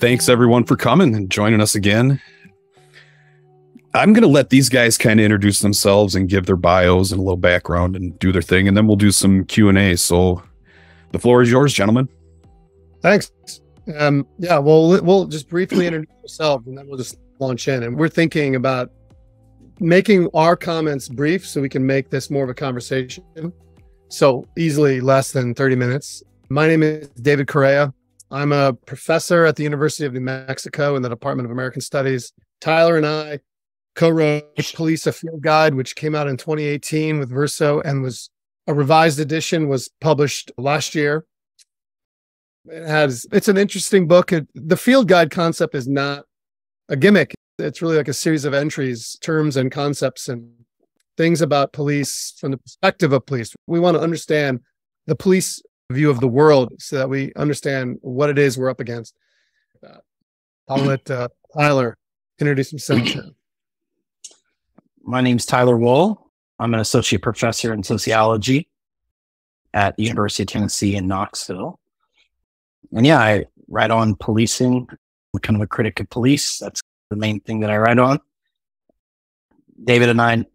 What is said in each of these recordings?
Thanks everyone for coming and joining us again. I'm going to let these guys kind of introduce themselves and give their bios and a little background and do their thing, and then we'll do some Q&A. So the floor is yours, gentlemen. Thanks. Yeah, we'll just briefly introduce ourselves and then we'll just launch in. And we're thinking about making our comments brief so we can make this more of a conversation. So easily less than 30 minutes. My name is David Correia. I'm a professor at the University of New Mexico in the Department of American Studies. Tyler and I co-wrote Police: A Field Guide, which came out in 2018 with Verso and was a revised edition, was published last year. It's an interesting book. The field guide concept is not a gimmick. It's really like a series of entries, terms and concepts and things about police from the perspective of police. We want to understand the police view of the world so that we understand what it is we're up against. I'll let Tyler introduce himself. My name's Tyler Wohl. I'm an associate professor in sociology at the University of Tennessee in Knoxville. And yeah, I write on policing. I'm kind of a critic of police. That's the main thing that I write on. David and I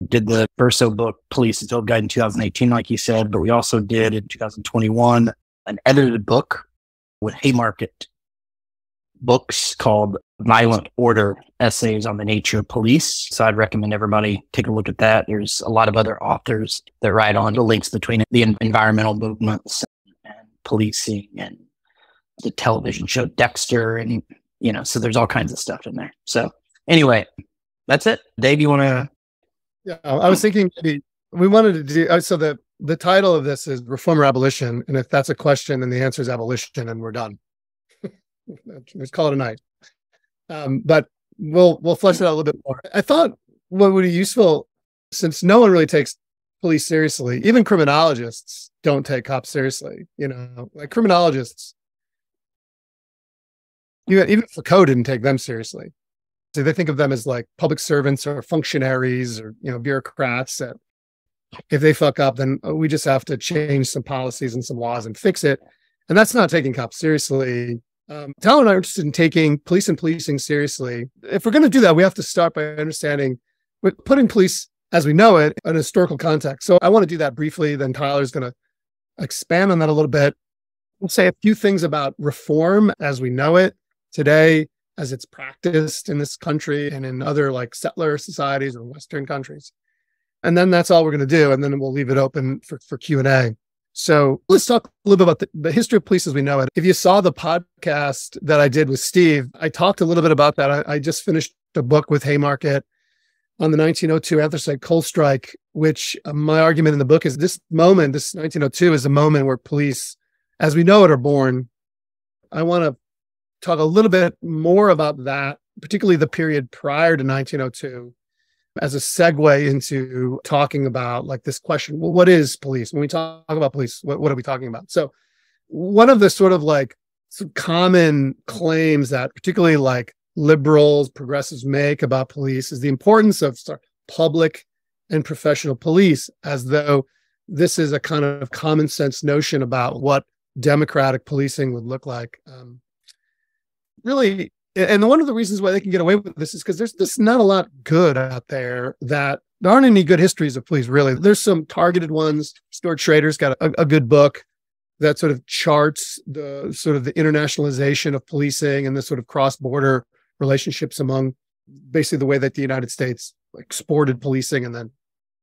did the Verso book, Police: A Field Guide, in 2018, like you said, but we also did in 2021 an edited book with Haymarket Books called Violent Order: Essays on the Nature of Police. So I'd recommend everybody take a look at that. There's a lot of other authors that write on the links between the environmental movements and policing and the television show Dexter, and so there's all kinds of stuff in there. So anyway, that's it. Dave, you want to? Yeah, I was thinking we wanted to do, so the title of this is Reform or Abolition. And if that's a question, then the answer is abolition and we're done. Let's call it a night. But we'll flesh it out a little bit more. I thought what would be useful, since no one really takes police seriously, even criminologists don't take cops seriously, like criminologists. Even Foucault didn't take them seriously. So they think of them as like public servants or functionaries or, bureaucrats that if they fuck up, then we just have to change some policies and some laws and fix it. And that's not taking cops seriously. Tyler and I are interested in taking police and policing seriously. If we're going to do that, we have to start by understanding, putting police as we know it in a historical context. So I want to do that briefly. Then Tyler's going to expand on that a little bit. We'll say a few things about reform as we know it today, as it's practiced in this country and in other like settler societies or Western countries. And then that's all we're going to do. And then we'll leave it open for Q&A. So let's talk a little bit about the history of police as we know it. If you saw the podcast that I did with Steve, I talked a little bit about that. I just finished a book with Haymarket on the 1902 anthracite coal strike, which my argument in the book is this 1902 is a moment where police, as we know it, are born. I want to talk a little bit more about that, particularly the period prior to 1902, as a segue into talking about like this question, well, what is police? When we talk about police, what are we talking about? So one of the sort of like some common claims that particularly like liberals, progressives make about police is the importance of public and professional police, as though this is a kind of common sense notion about what democratic policing would look like. Really, and one of the reasons why they can get away with this is because there's just not a lot good out there. That there aren't any good histories of police, really. There's some targeted ones. Stuart Schrader's got a good book that sort of charts the sort of the internationalization of policing and the sort of cross-border relationships among basically the way that the United States exported policing and then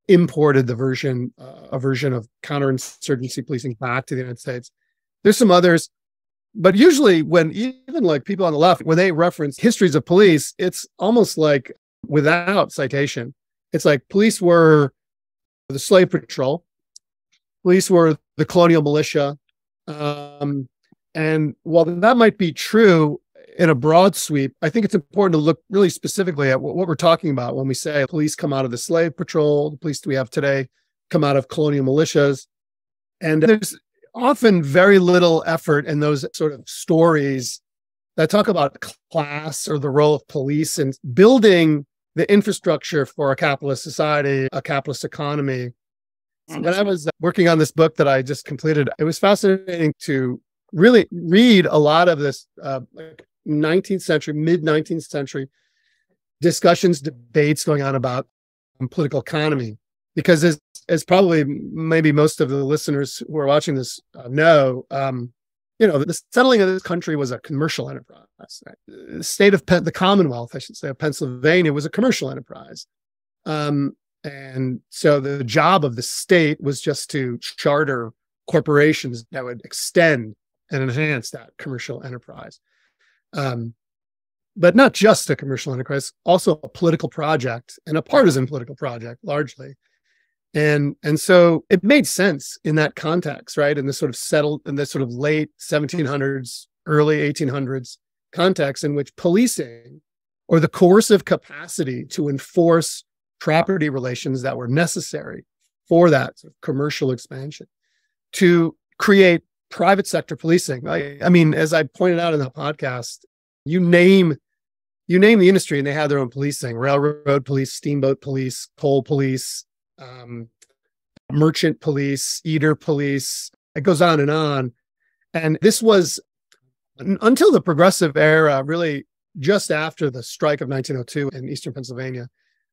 imported a version of counterinsurgency policing back to the United States. There's some others. But usually when even like people on the left, when they reference histories of police, it's almost like without citation. It's like police were the slave patrol. Police were the colonial militia. And while that might be true in a broad sweep, I think it's important to look really specifically at what we're talking about when we say police come out of the slave patrol, the police we have today come out of colonial militias. And there's often very little effort in those sort of stories that talk about class or the role of police and building the infrastructure for a capitalist society, a capitalist economy. When I was working on this book that I just completed, it was fascinating to really read a lot of this 19th century, mid 19th century discussions, debates going on about political economy. Because as probably maybe most of the listeners who are watching this know, the settling of this country was a commercial enterprise. Right? The state of the Commonwealth, I should say, of Pennsylvania was a commercial enterprise. And so the job of the state was just to charter corporations that would extend and enhance that commercial enterprise. But not just a commercial enterprise, also a political project and a partisan political project, largely. And so it made sense in that context, right? In this sort of late 1700s, early 1800s context in which policing or the coercive capacity to enforce property relations that were necessary for that sort of commercial expansion to create private sector policing. I mean, as I pointed out in the podcast, you name the industry and they have their own policing: railroad police, steamboat police, coal police, merchant police, eater police. It goes on. And this was until the progressive era, really just after the strike of 1902 in Eastern Pennsylvania.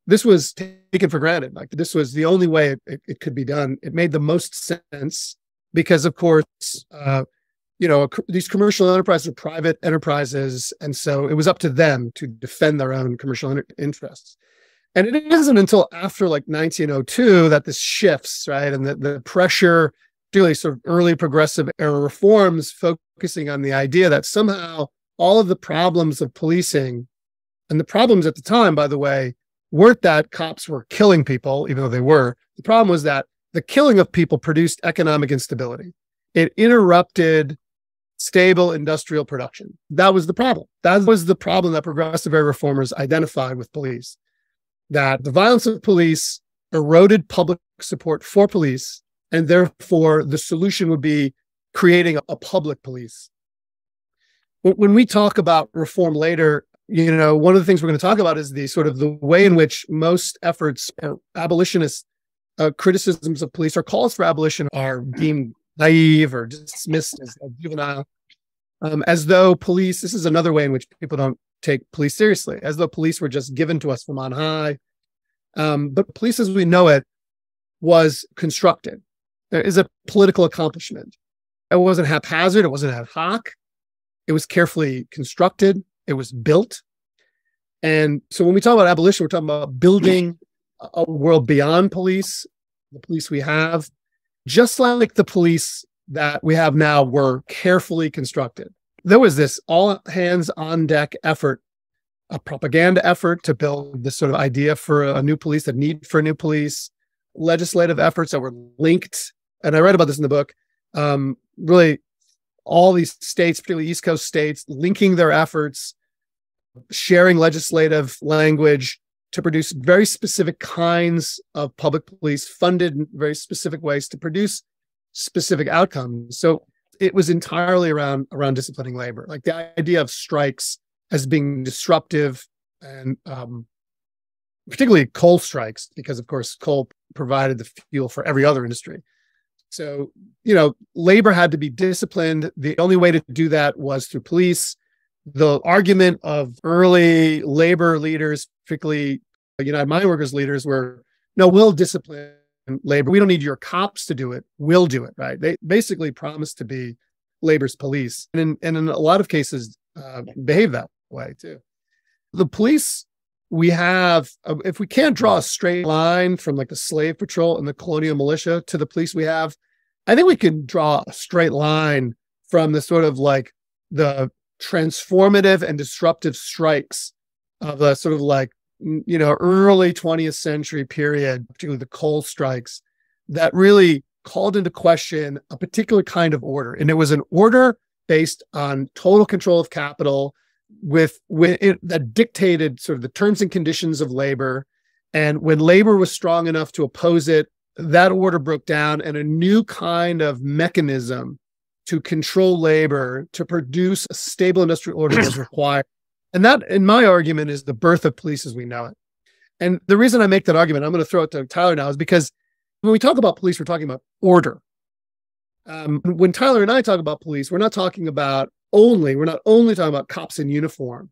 This was taken for granted. Like this was the only way it could be done. It made the most sense because, of course, these commercial enterprises are private enterprises. And so it was up to them to defend their own commercial interests. And it isn't until after like 1902 that this shifts, right? And the pressure, particularly sort of early progressive era reforms, focusing on the idea that somehow all of the problems of policing, and the problems at the time, by the way, weren't that cops were killing people, even though they were. The problem was that the killing of people produced economic instability. It interrupted stable industrial production. That was the problem. That was the problem that progressive era reformers identified with police. That the violence of police eroded public support for police, and therefore the solution would be creating a public police. When we talk about reform later, one of the things we're going to talk about is the way in which most efforts, abolitionist criticisms of police or calls for abolition are deemed naive or dismissed as juvenile, as though police, this is another way in which people don't take police seriously, as though police were just given to us from on high. But police as we know it was constructed. There is a political accomplishment. It wasn't haphazard. It wasn't ad hoc. It was carefully constructed. It was built. And so when we talk about abolition, we're talking about building a world beyond police, the police we have, just like the police that we have now were carefully constructed. There was this all hands on deck effort, a propaganda effort to build this sort of idea for a new police, a need for a new police, legislative efforts that were linked. And I read about this in the book. Really, all these states, particularly East Coast states, linking their efforts, sharing legislative language to produce very specific kinds of public police funded in very specific ways to produce specific outcomes. So it was entirely around disciplining labor, like the idea of strikes as being disruptive, and particularly coal strikes, because of course coal provided the fuel for every other industry. So, labor had to be disciplined. The only way to do that was through police. The argument of early labor leaders, particularly United Mine Workers leaders, were, no, we'll discipline labor. We don't need your cops to do it. We'll do it, right? They basically promised to be labor's police. And in a lot of cases, behave that way too. The police we have, if we can't draw a straight line from like the slave patrol and the colonial militia to the police we have, I think we can draw a straight line from the sort of like the transformative and disruptive strikes of the sort of like, early 20th century period, particularly the coal strikes, that really called into question a particular kind of order. And it was an order based on total control of capital that dictated sort of the terms and conditions of labor. And when labor was strong enough to oppose it, that order broke down, and a new kind of mechanism to control labor, to produce a stable industrial order was required. And that, in my argument, is the birth of police as we know it. And the reason I make that argument, I'm going to throw it to Tyler now, is because when we talk about police, we're talking about order. When Tyler and I talk about police, we're not talking about we're not only talking about cops in uniform.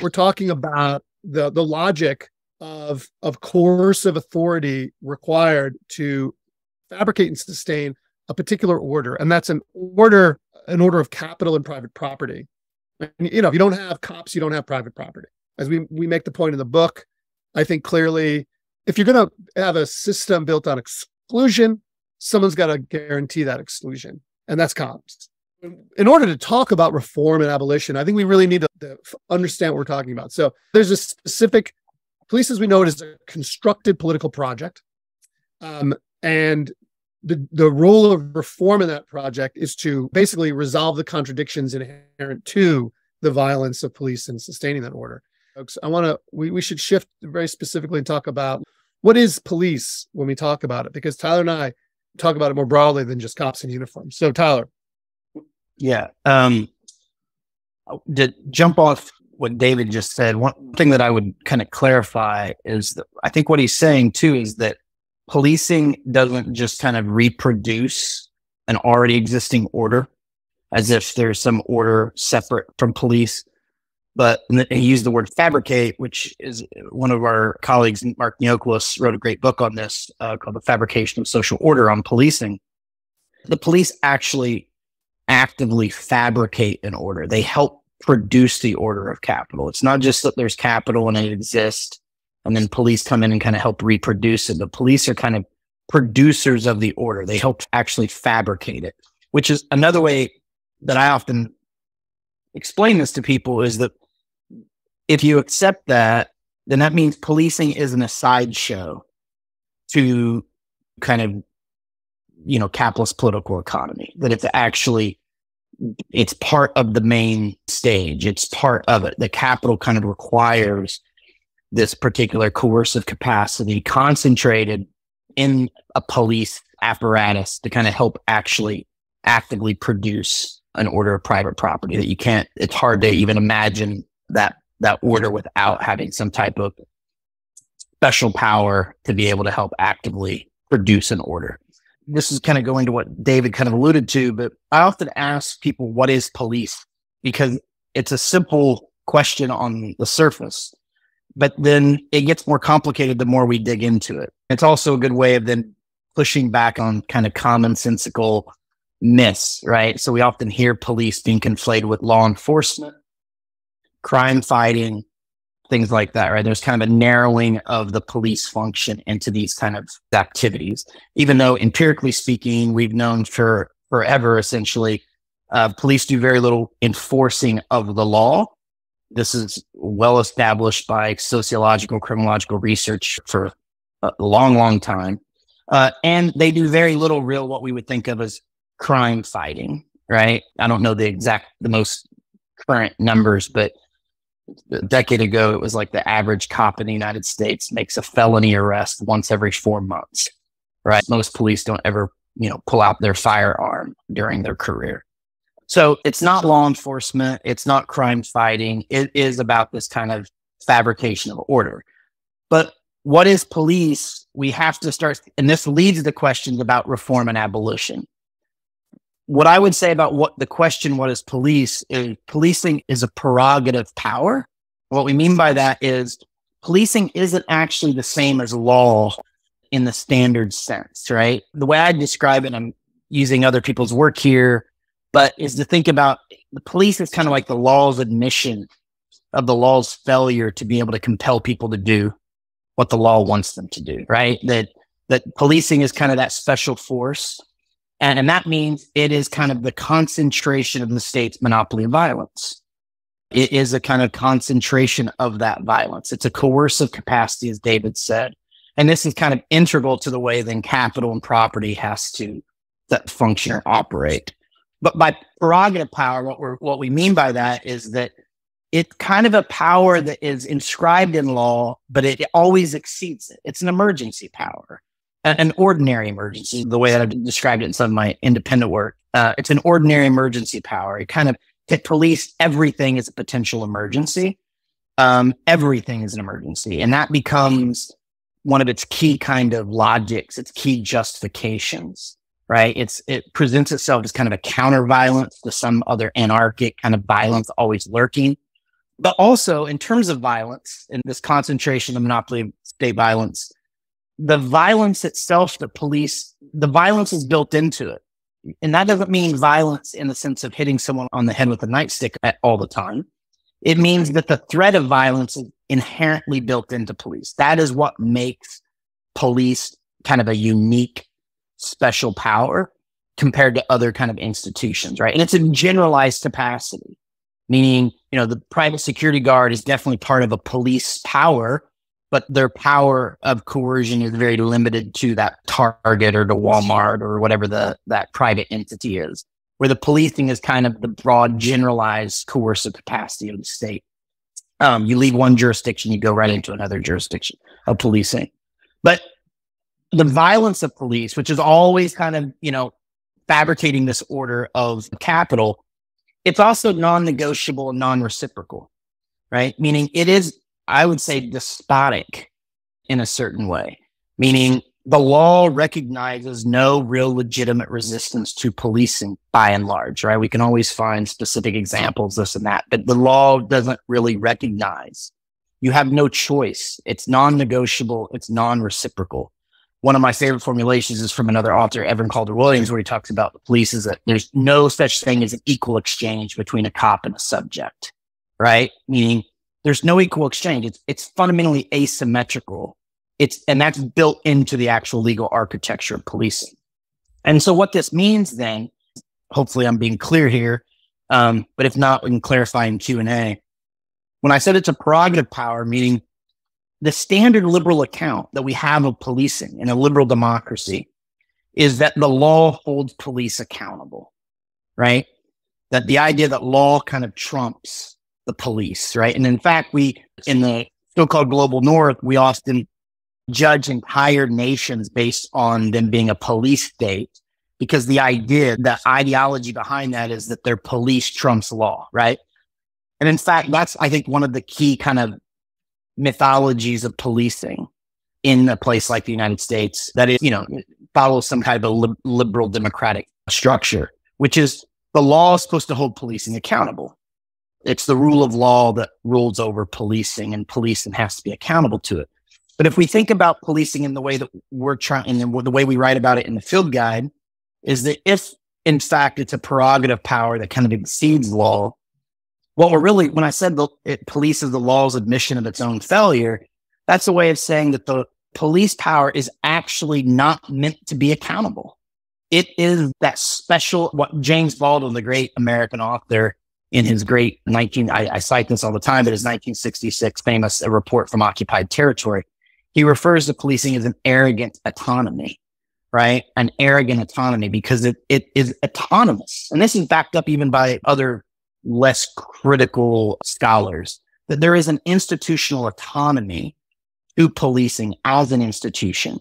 We're talking about the logic of coercive authority required to fabricate and sustain a particular order, and that's an order of capital and private property. And, if you don't have cops, you don't have private property. As we make the point in the book, I think clearly, if you're going to have a system built on exclusion, someone's got to guarantee that exclusion, and that's cops. In order to talk about reform and abolition, I think we really need to understand what we're talking about. So there's a specific, police as we know it is a constructed political project. And the role of reform in that project is to basically resolve the contradictions inherent to the violence of police and sustaining that order. Folks, we should shift very specifically and talk about what is police when we talk about it, because Tyler and I talk about it more broadly than just cops in uniform. So Tyler. Yeah. To jump off what David just said, one thing that I would kind of clarify is that I think what he's saying too is that policing doesn't just kind of reproduce an already existing order as if there's some order separate from police. But he used the word fabricate, which is one of our colleagues, Mark Neoklis, wrote a great book on this called The Fabrication of Social Order on Policing. The police actually actively fabricate an order. They help produce the order of capital. It's not just that there's capital and it exists, and then police come in and kind of help reproduce it. The police are kind of producers of the order. They help actually fabricate it, which is another way that I often explain this to people is that if you accept that, then that means policing isn't a sideshow to kind of, capitalist political economy, that it's part of the main stage. It's part of it. The capital kind of requires this particular coercive capacity concentrated in a police apparatus to kind of help actually actively produce an order of private property that it's hard to even imagine that order without having some type of special power to be able to help actively produce an order. This is kind of going to what David kind of alluded to, but I often ask people, what is police? Because it's a simple question on the surface, but then it gets more complicated the more we dig into it. It's also a good way of then pushing back on kind of commonsensical myths, right? So we often hear police being conflated with law enforcement, crime fighting, things like that, right? There's kind of a narrowing of the police function into these kind of activities, even though empirically speaking, we've known for forever, essentially, police do very little enforcing of the law. This is well established by sociological, criminological research for a long, long time. And they do very little real what we would think of as crime fighting, right? I don't know the most current numbers, but a decade ago, it was like the average cop in the United States makes a felony arrest once every 4 months, right? Most police don't ever, pull out their firearm during their career. So it's not law enforcement. It's not crime fighting. It is about this kind of fabrication of order. But what is police? We have to start, and this leads to questions about reform and abolition. What I would say about what is police is policing is a prerogative power. What we mean by that is policing isn't actually the same as law in the standard sense, right? The way I describe it, I'm using other people's work here, but is to think about the police is kind of like the law's admission of the law's failure to be able to compel people to do what the law wants them to do, right? That policing is kind of that special force. And that means it is kind of the concentration of the state's monopoly of violence. It is a kind of concentration of that violence. It's a coercive capacity, as David said. And this is kind of integral to the way then capital and property has to function or operate. But by prerogative power, what we mean by that is that it's kind of a power that is inscribed in law, but it always exceeds it. It's an emergency power. An ordinary emergency, the way that I've described it in some of my independent work. It's an ordinary emergency power. It kind of to police everything is a potential emergency. Everything is an emergency. And that becomes one of its key kind of logics, its key justifications right? It presents itself as kind of a counter violence to some other anarchic kind of violence always lurking. But also in terms of violence and this concentration of monopoly of state violence, the violence itself, the violence is built into it. And that doesn't mean violence in the sense of hitting someone on the head with a nightstick all the time. It means that the threat of violence is inherently built into police. That is what makes police kind of a unique, special power compared to other kind of institutions, right? And it's in generalized capacity, meaning, the private security guard is definitely part of a police power, but their power of coercion is very limited to that Target or the Walmart or whatever that private entity is, where the policing is kind of the broad, generalized coercive capacity of the state. You leave one jurisdiction, you go right into another jurisdiction of policing. But the violence of police, which is always kind of, fabricating this order of capital, it's also non-negotiable and non-reciprocal, right? Meaning it is, I would say, despotic in a certain way, meaning the law recognizes no real legitimate resistance to policing by and large, right? We can always find specific examples, this and that, but the law doesn't really recognize. You have no choice. It's non-negotiable. It's non-reciprocal. One of my favorite formulations is from another author, Evan Calder-Williams, where he talks about the police is that there's no such thing as an equal exchange between a cop and a subject, right? Meaning there's no equal exchange. It's fundamentally asymmetrical. And that's built into the actual legal architecture of policing. And so what this means then, hopefully I'm being clear here, but if not, we can clarify in Q&A. When I said it's a prerogative power, meaning the standard liberal account that we have of policing in a liberal democracy is that the law holds police accountable, right? That the idea that law kind of trumps the police, right? And in fact, in the so-called global north, we often judge entire nations based on them being a police state because the ideology behind that is that their police trumps law, right? And in fact, that's, I think, one of the key kind of mythologies of policing in a place like the United States that is, follows some kind of a liberal democratic structure, which is the law is supposed to hold policing accountable. It's the rule of law that rules over policing, and policing has to be accountable to it. But if we think about policing in the way that we're trying, and the way we write about it in the field guide, is that if in fact it's a prerogative power that kind of exceeds law, what we're really, when I said it polices the law's admission of its own failure, that's a way of saying that the police power is actually not meant to be accountable. It is that special, what James Baldwin, the great American author, in his great I cite this all the time, but his 1966 famous report from occupied territory, he refers to policing as an arrogant autonomy, right? An arrogant autonomy because it is autonomous. And this is backed up even by other less critical scholars, that there is an institutional autonomy to policing as an institution.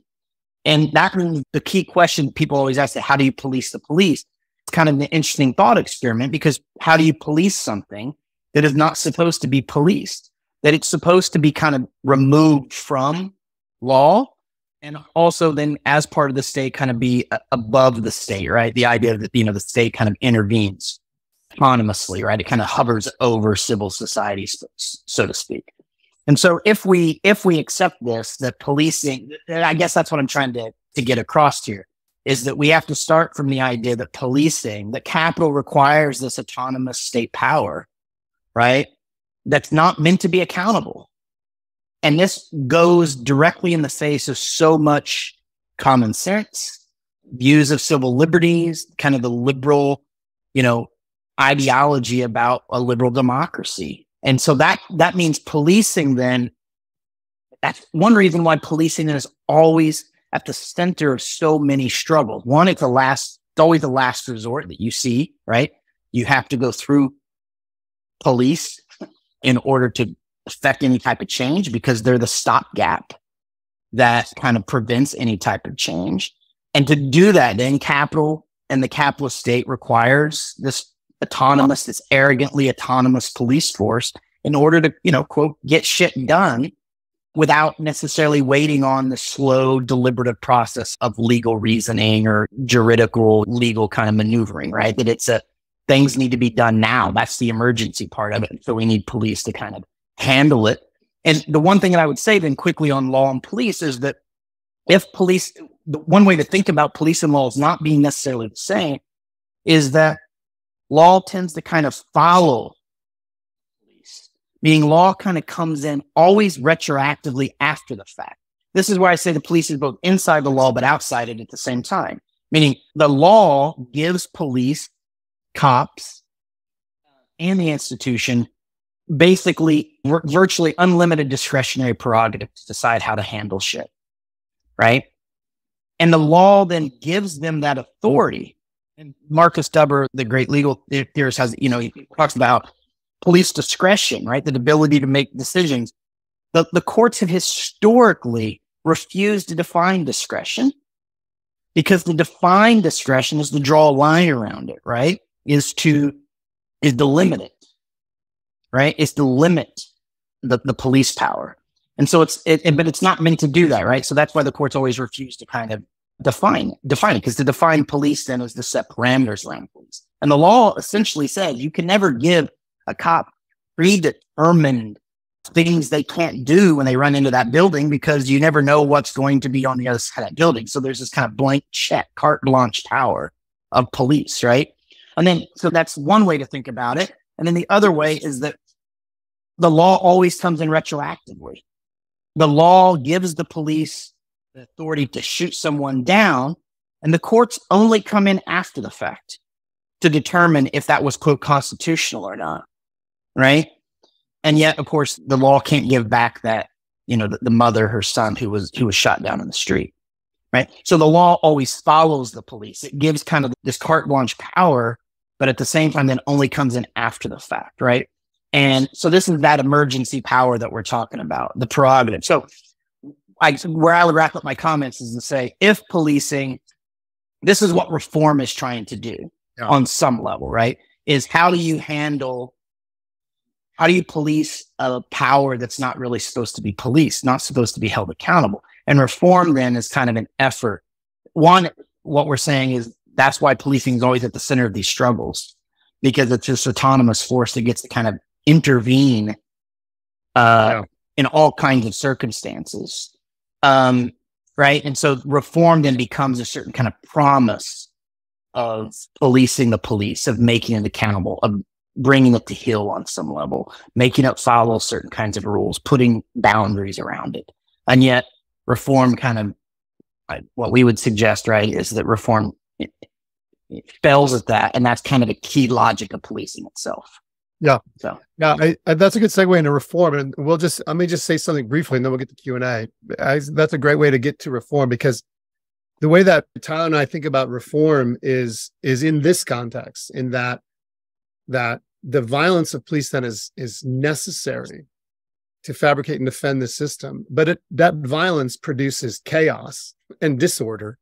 And that means the key question people always ask, how do you police the police? It's kind of an interesting thought experiment, because how do you police something that is not supposed to be policed? That it's supposed to be kind of removed from law, and also then as part of the state kind of be above the state, right? The idea that, the state kind of intervenes autonomously, right? It kind of hovers over civil society, so to speak. And so if we accept this, that policing, I guess that's what I'm trying to get across here, is that we have to start from the idea that policing, that capital requires this autonomous state power, right? That's not meant to be accountable. And this goes directly in the face of so much common sense, views of civil liberties, kind of the liberal, ideology about a liberal democracy. And so that means policing then, that's one reason why policing is always at the center of so many struggles. One, it's always a last resort that you see, right? You have to go through police in order to affect any type of change because they're the stopgap that kind of prevents any type of change. And to do that, then capital and the capitalist state requires this arrogantly autonomous police force in order to, quote, get shit done without necessarily waiting on the slow, deliberative process of legal reasoning or juridical legal kind of maneuvering, right? That things need to be done now. That's the emergency part of it. So we need police to kind of handle it. And the one thing that I would say then quickly on law and police is that if police, the one way to think about police and law is not being necessarily the same, is that law tends to kind of follow police, meaning law kind of comes in always retroactively after the fact. This is why I say the police is both inside the law but outside it at the same time, meaning the law gives police, cops, and the institution basically virtually unlimited discretionary prerogative to decide how to handle shit, right? And the law then gives them that authority. And Marcus Dubber, the great legal theorist, he talks about police discretion, right? The ability to make decisions. The courts have historically refused to define discretion because the define discretion is to draw a line around it, right? Is to limit it. Right? It's to limit the police power. And so but it's not meant to do that, right? So that's why the courts always refuse to kind of define it, because to define police then is to set parameters around police. And the law essentially says you can never give a cop predetermined things they can't do when they run into that building because you never know what's going to be on the other side of that building. So there's this kind of blank check, carte blanche power of police, right? And then, so that's one way to think about it. And then the other way is that the law always comes in retroactively. The law gives the police the authority to shoot someone down, and the courts only come in after the fact to determine if that was, quote, constitutional or not, right? And yet, of course, the law can't give back that, the mother, her son who was shot down in the street, right? So the law always follows the police. It gives kind of this carte blanche power, but at the same time, then only comes in after the fact, right? And so this is that emergency power that we're talking about, the prerogative. So where I would wrap up my comments is to say, if policing, this is what reform is trying to do on some level, right? Is how do you police a power that's not really supposed to be policed, not supposed to be held accountable? And reform then is kind of an effort. One, what we're saying is that's why policing is always at the center of these struggles, because it's this autonomous force that gets to kind of intervene in all kinds of circumstances. Right. And so reform then becomes a certain kind of promise of policing the police, of making it accountable, of bringing it to heel on some level, making it follow certain kinds of rules, putting boundaries around it. And yet reform kind of, what we would suggest, right, is that reform it fails at that. And that's kind of the key logic of policing itself. Yeah. So that's a good segue into reform. And let me just say something briefly and then we'll get to Q&A. That's a great way to get to reform, because the way that Tyler and I think about reform is in this context, in that the violence of police then is necessary to fabricate and defend the system. But that violence produces chaos and disorder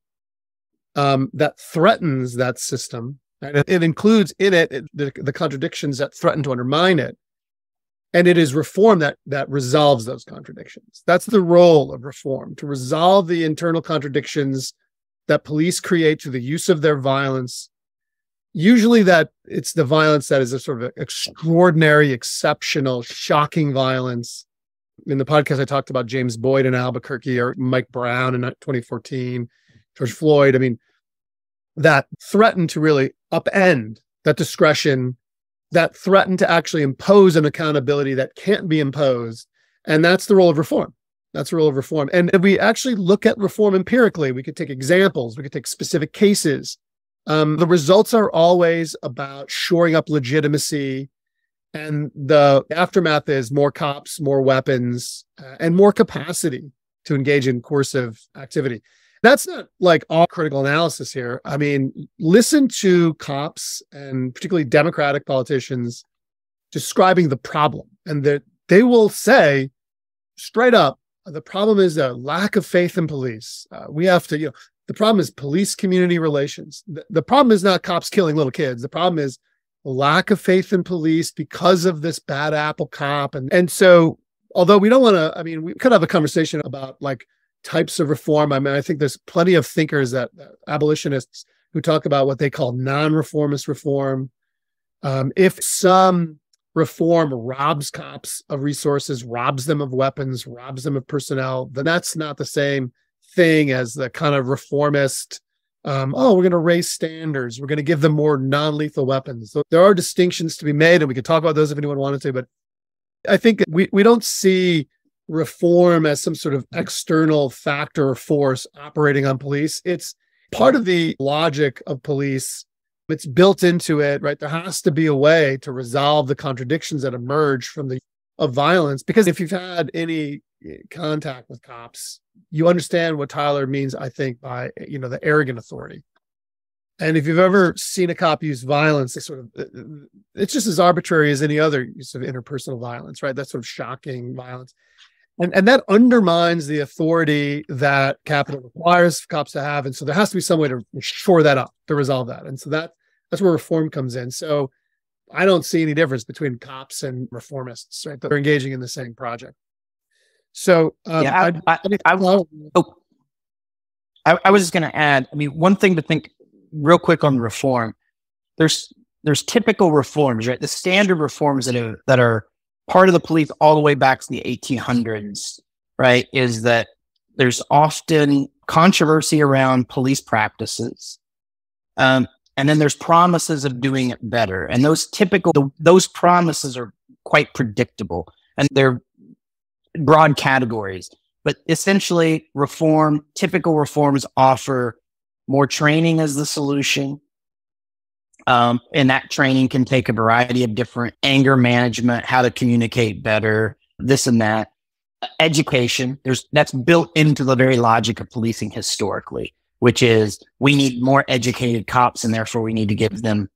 that threatens that system. It includes in it the contradictions that threaten to undermine it. And it is reform that resolves those contradictions. That's the role of reform, to resolve the internal contradictions that police create through the use of their violence. Usually that it's the violence that is a sort of extraordinary, exceptional, shocking violence. In the podcast, I talked about James Boyd in Albuquerque, or Mike Brown in 2014, George Floyd. I mean, that threaten to really upend that discretion, that threaten to actually impose an accountability that can't be imposed. And that's the role of reform. That's the role of reform. And if we actually look at reform empirically, we could take examples, we could take specific cases. The results are always about shoring up legitimacy. And the aftermath is more cops, more weapons, and more capacity to engage in coercive activity. That's not like all critical analysis here. I mean, listen to cops and particularly Democratic politicians describing the problem, and that they will say straight up, the problem is a lack of faith in police. We have to, the problem is police community relations. The problem is not cops killing little kids. The problem is lack of faith in police because of this bad apple cop. And so although we don't want to, I mean, we could have a conversation about like types of reform. I mean, I think there's plenty of thinkers that abolitionists who talk about what they call non-reformist reform. If some reform robs cops of resources, robs them of weapons, robs them of personnel, then that's not the same thing as the kind of reformist, we're going to raise standards. We're going to give them more non-lethal weapons. So there are distinctions to be made, and we could talk about those if anyone wanted to, but I think we don't see reform as some sort of external factor or force operating on police. It's part of the logic of police. It's built into it, right? There has to be a way to resolve the contradictions that emerge from of violence. Because if you've had any contact with cops, you understand what Tyler means, I think, by, the arrogant authority. And if you've ever seen a cop use violence, it's just as arbitrary as any other use of interpersonal violence, right? That sort of shocking violence. And that undermines the authority that capital requires cops to have. And so there has to be some way to shore that up, to resolve that. And so that's where reform comes in. So I don't see any difference between cops and reformists, right? They're engaging in the same project. So I was just going to add, I mean, one thing to think real quick on reform, there's typical reforms, right? The standard reforms that are part of the police all the way back to the 1800s, right? Is that there's often controversy around police practices. And then there's promises of doing it better. And those promises are quite predictable, and they're broad categories. But essentially, typical reforms offer more training as the solution. And that training can take a variety of different anger management, how to communicate better, this and that. Education, that's built into the very logic of policing historically, which is we need more educated cops, and therefore we need to give them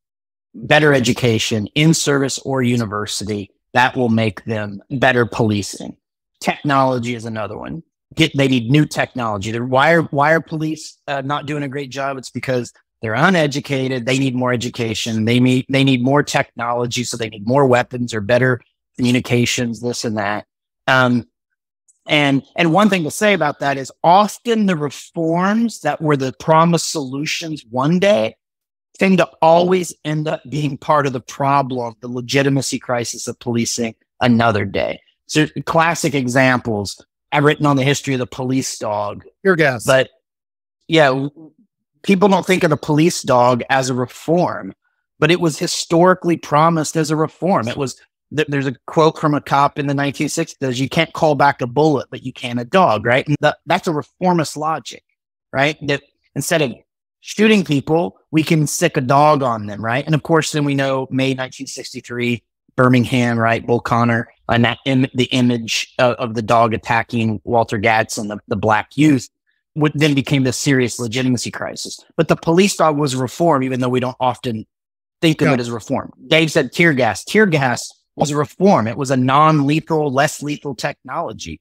better education in service or university. That will make them better policing. Technology is another one. They need new technology. Why are police not doing a great job? It's because they're uneducated. They need more education. They need more technology, so they need more weapons or better communications, this and that. And one thing to say about that is often the reforms that were the promised solutions one day tend to always end up being part of the problem, the legitimacy crisis of policing another day. So classic examples, I've written on the history of the police dog. Your guess. But yeah, people don't think of the police dog as a reform, but it was historically promised as a reform. There's a quote from a cop in the 1960s, you can't call back a bullet, but you can a dog, right? And that's a reformist logic, right? That instead of shooting people, we can stick a dog on them, right? And of course, then we know May 1963, Birmingham, right? Bull Connor, and the image of the dog attacking Walter Gadsden, the black youth, then became this serious legitimacy crisis. But the police dog was reform, even though we don't often think of it as reform. Dave said tear gas. Tear gas was a reform. It was a non-lethal, less lethal technology.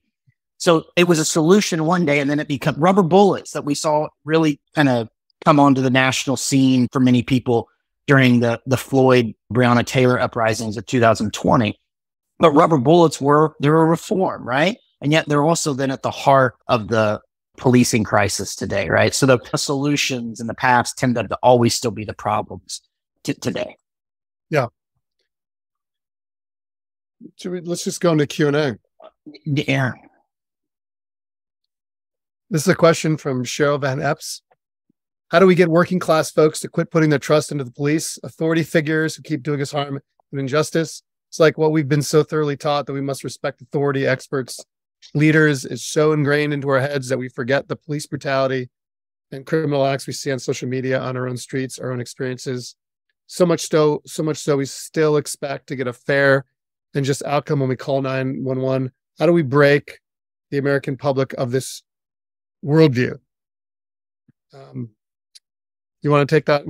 So it was a solution one day, and then it became rubber bullets that we saw really kind of come onto the national scene for many people during the Floyd Breonna Taylor uprisings of 2020. But rubber bullets they're a reform, right? And yet they're also then at the heart of the policing crisis today, right? So the solutions in the past tend to always still be the problems today. Yeah. Let's just go into Q&A. Yeah. This is a question from Cheryl Van Epps. How do we get working class folks to quit putting their trust into the police, authority figures who keep doing us harm and injustice? It's like what we've been so thoroughly taught that we must respect authority, experts, leaders is so ingrained into our heads that we forget the police brutality and criminal acts we see on social media, on our own streets, our own experiences. So much so we still expect to get a fair and just outcome when we call 911. How do we break the American public of this worldview? You want to take that?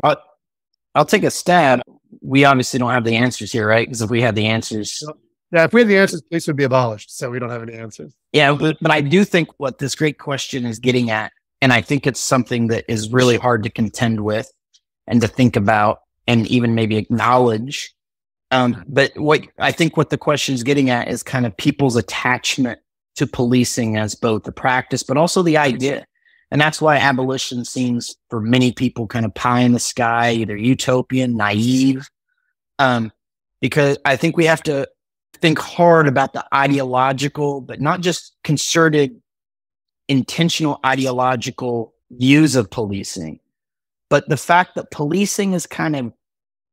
I'll take a stab. We obviously don't have the answers here, right? Because if we had the answers... Yeah, if we had the answers, police would be abolished. So we don't have any answers. Yeah, but I do think what this great question is getting at, and I think it's something that is really hard to contend with and to think about and even maybe acknowledge, But what the question is getting at is kind of people's attachment to policing as both the practice, but also the idea. And that's why abolition seems for many people kind of pie in the sky, either utopian, naive. Because I think we have to think hard about the ideological, but not just concerted, intentional ideological views of policing, but the fact that policing is kind of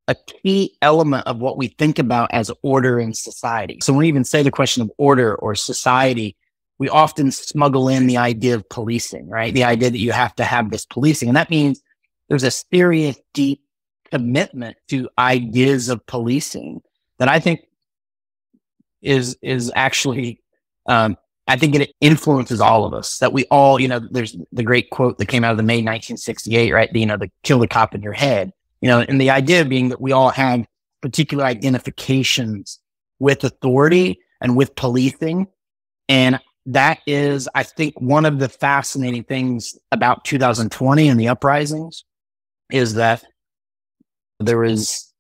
a key element of what we think about as order in society. So when we even say the question of order or society, we often smuggle in the idea of policing, right? The idea that you have to have this policing. And that means there's a serious, deep commitment to ideas of policing that I think is actually, I think it influences all of us, that we all, there's the great quote that came out of the May 1968, right? The kill the cop in your head, and the idea being that we all have particular identifications with authority and with policing. And that is, I think, one of the fascinating things about 2020 and the uprisings is that there is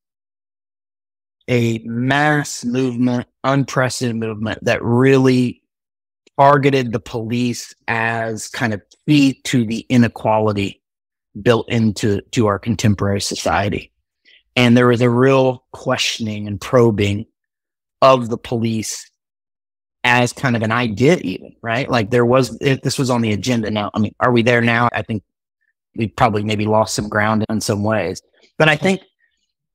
a mass movement, unprecedented movement that really targeted the police as kind of key to the inequality built into our contemporary society. And there was a real questioning and probing of the police as kind of an idea even, right? Like this was on the agenda. Now, I mean, are we there now? I think we've probably maybe lost some ground in some ways, but I think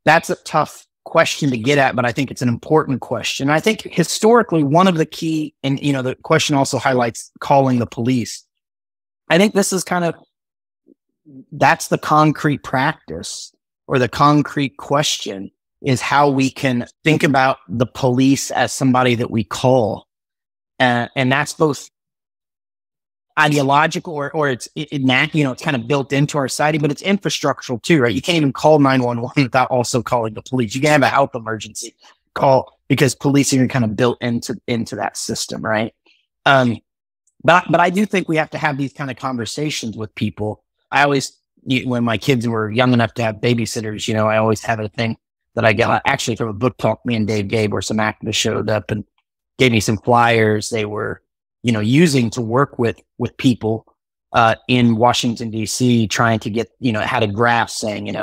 that's a tough question to get at, but I think it's an important question. I think historically, one of the key, and the question also highlights calling the police. I think this is that's the concrete practice or the concrete question, is how we can think about the police as somebody that we call. And that's both ideological or it's kind of built into our society, but it's infrastructural too, right? You can't even call 911 without also calling the police. You can have a health emergency call because policing are kind of built into that system, right? But I do think we have to have these kind of conversations with people. I always, when my kids were young enough to have babysitters, I always have a thing that I got actually from a book talk me and Dave gave, where some activists showed up and gave me some flyers they were, using to work with people in Washington, D.C., trying to get, it had a graph saying,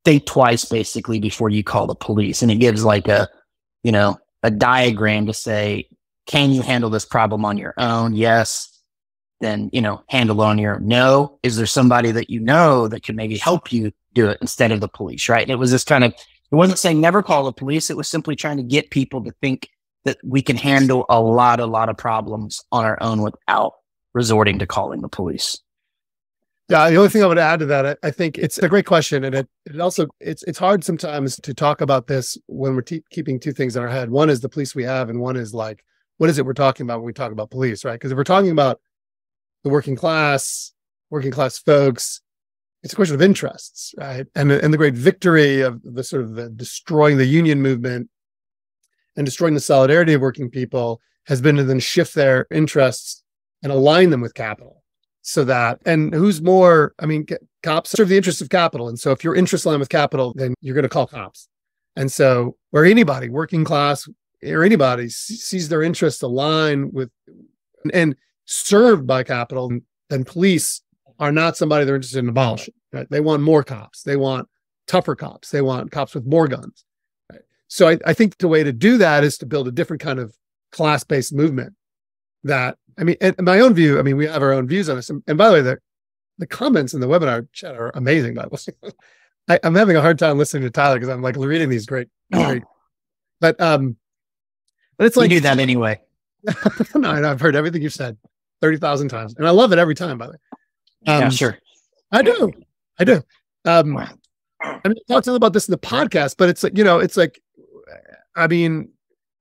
think twice basically before you call the police. And it gives like a diagram to say, can you handle this problem on your own? Yes. Then, handle it on your own. No. Is there somebody that that can maybe help you do it instead of the police, right? And it was this kind of, it wasn't saying never call the police. It was simply trying to get people to think that we can handle a lot of problems on our own without resorting to calling the police. Yeah, the only thing I would add to that, I think it's a great question, and it also it's hard sometimes to talk about this when we're keeping two things in our head. One is the police we have, and one is like, what is it we're talking about when we talk about police, right? Because if we're talking about the working class folks, it's a question of interests, right? And the great victory of the sort of the destroying the union movement and destroying the solidarity of working people has been to then shift their interests and align them with capital. So that, and who's more, cops serve the interests of capital. And so if your interests align with capital, then you're going to call cops. And so where anybody, working class or anybody, sees their interests align with and served by capital, then police are not somebody they're interested in abolishing. Right? They want more cops. They want tougher cops. They want cops with more guns. Right? So I think the way to do that is to build a different kind of class-based movement. That, in my own view, we have our own views on this. And by the way, the comments in the webinar chat are amazing. By the way, I'm having a hard time listening to Tyler because I'm like reading these great. But it's like you do that anyway. No, I've heard everything you've said 30,000 times, and I love it every time. By the way, yeah, sure, I do. I talked about this in the podcast, but it's like,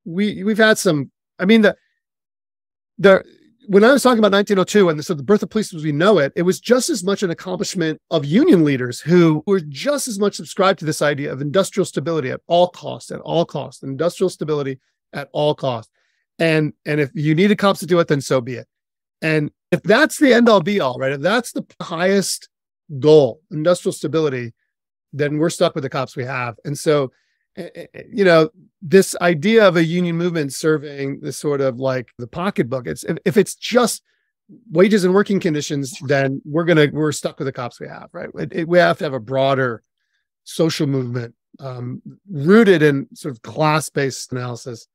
we've had some. When I was talking about 1902 and so the birth of police as we know it, it was just as much an accomplishment of union leaders who were just as much subscribed to this idea of industrial stability at all costs, industrial stability at all costs. And if you needed cops to do it, then so be it. And if that's the end all be all, right? If that's the highest goal, industrial stability, then we're stuck with the cops we have. And so this idea of a union movement serving this sort of like the pocketbook. If it's just wages and working conditions, then we're stuck with the cops we have, right? We have to have a broader social movement rooted in sort of class-based analysis,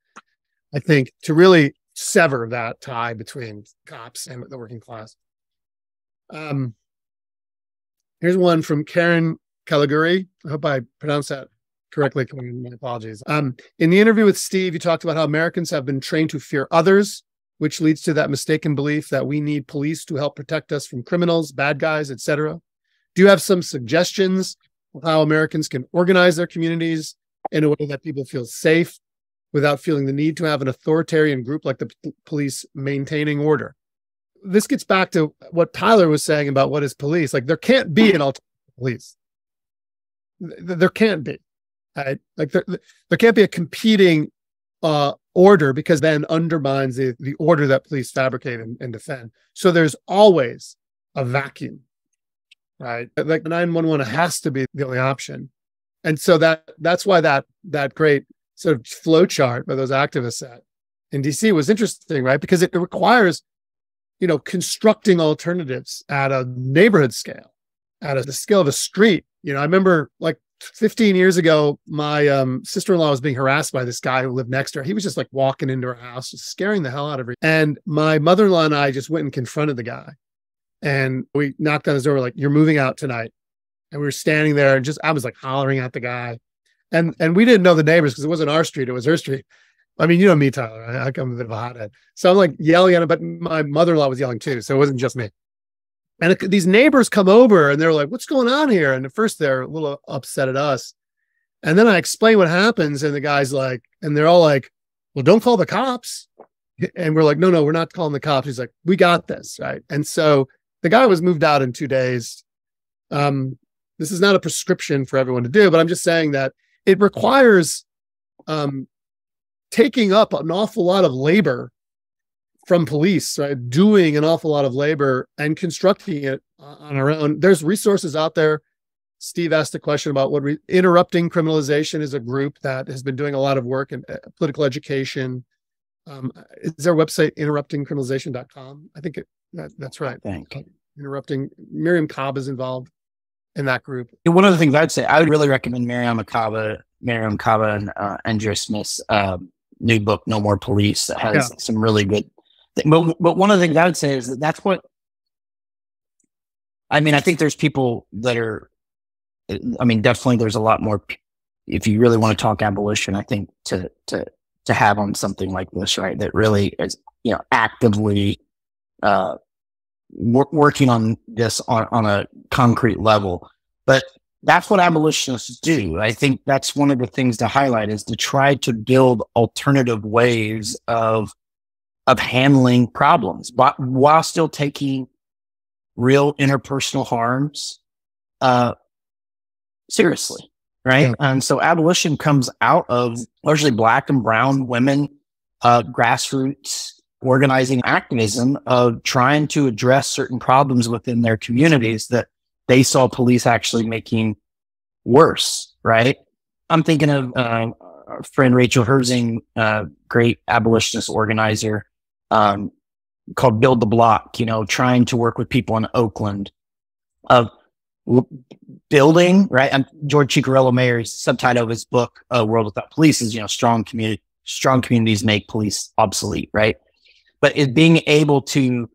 I think, to really sever that tie between cops and the working class. Here's one from Karen Caliguri. I hope I pronounced that correctly. My apologies. In the interview with Steve, you talked about how Americans have been trained to fear others, which leads to that mistaken belief that we need police to help protect us from criminals, bad guys, etc. Do you have some suggestions of how Americans can organize their communities in a way that people feel safe without feeling the need to have an authoritarian group like the police maintaining order? This gets back to what Tyler was saying about what is police. Like, there can't be an alternative police. There can't be. Right? Like there can't be a competing order, because then undermines the order that police fabricate and defend. So there's always a vacuum, right? Like 911 has to be the only option. And so that's why that great sort of flow chart by those activists set in DC was interesting, right? Because it requires, constructing alternatives at a neighborhood scale, at the scale of a street. I remember like 15 years ago, my sister-in-law was being harassed by this guy who lived next to her. He was just like walking into her house, just scaring the hell out of her. And my mother-in-law and I just went and confronted the guy. And we knocked on his door. We're like, "You're moving out tonight." And we were standing there and I was like hollering at the guy. And we didn't know the neighbors because it wasn't our street, it was her street. I mean, you know me, Tyler. I'm a bit of a hothead. So I'm like yelling at him, but my mother-in-law was yelling too. So it wasn't just me. And these neighbors come over and they're like, "What's going on here?" And at first they're a little upset at us. And then I explain what happens. And the guy's like, and they're all like, "Well, don't call the cops." And we're like, no, we're not calling the cops. He's like, "We got this." Right. And so the guy was moved out in 2 days. This is not a prescription for everyone to do, but I'm just saying that it requires taking up an awful lot of labor from police, right? Doing an awful lot of labor and constructing it on our own. There's resources out there. Steve asked a question about Interrupting Criminalization is a group that has been doing a lot of work in political education. Is their website interruptingcriminalization.com? I think that's right. Miriam Cobb is involved in that group. One of the things I'd say, I would really recommend Miriam Kaba and Andrea Smith's new book, No More Police, that has some really good things. But one of the things I would say is that's what, I mean, I think there's people that are, I mean, definitely there's a lot more, if you really want to talk abolition, I think to have on something like this, right, that really is, actively working on this on a concrete level. But that's what abolitionists do. I think that's one of the things to highlight, is to try to build alternative ways of handling problems, but while still taking real interpersonal harms seriously, right? Yeah. And so abolition comes out of largely Black and brown women, grassroots organizing activism of trying to address certain problems within their communities that they saw police actually making worse, right? I'm thinking of our friend Rachel Herzing, great abolitionist organizer, called Build the Block, trying to work with people in Oakland of building, right? And George Ciccariello Mayer's subtitle of his book, A World Without Police, is, strong communities make police obsolete, right? But it being able to,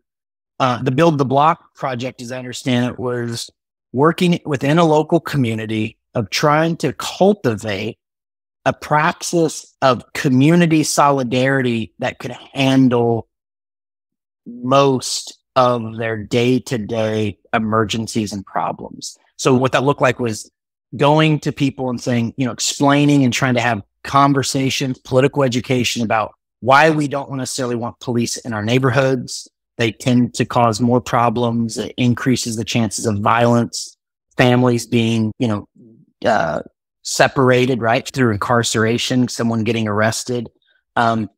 the Build the Block project, as I understand it, was working within a local community of trying to cultivate a praxis of community solidarity that could handle most of their day-to-day emergencies and problems. So what that looked like was going to people and saying, explaining and trying to have conversations, political education about why we don't necessarily want police in our neighborhoods. They tend to cause more problems. It increases the chances of violence, families being, separated, right, through incarceration, someone getting arrested. And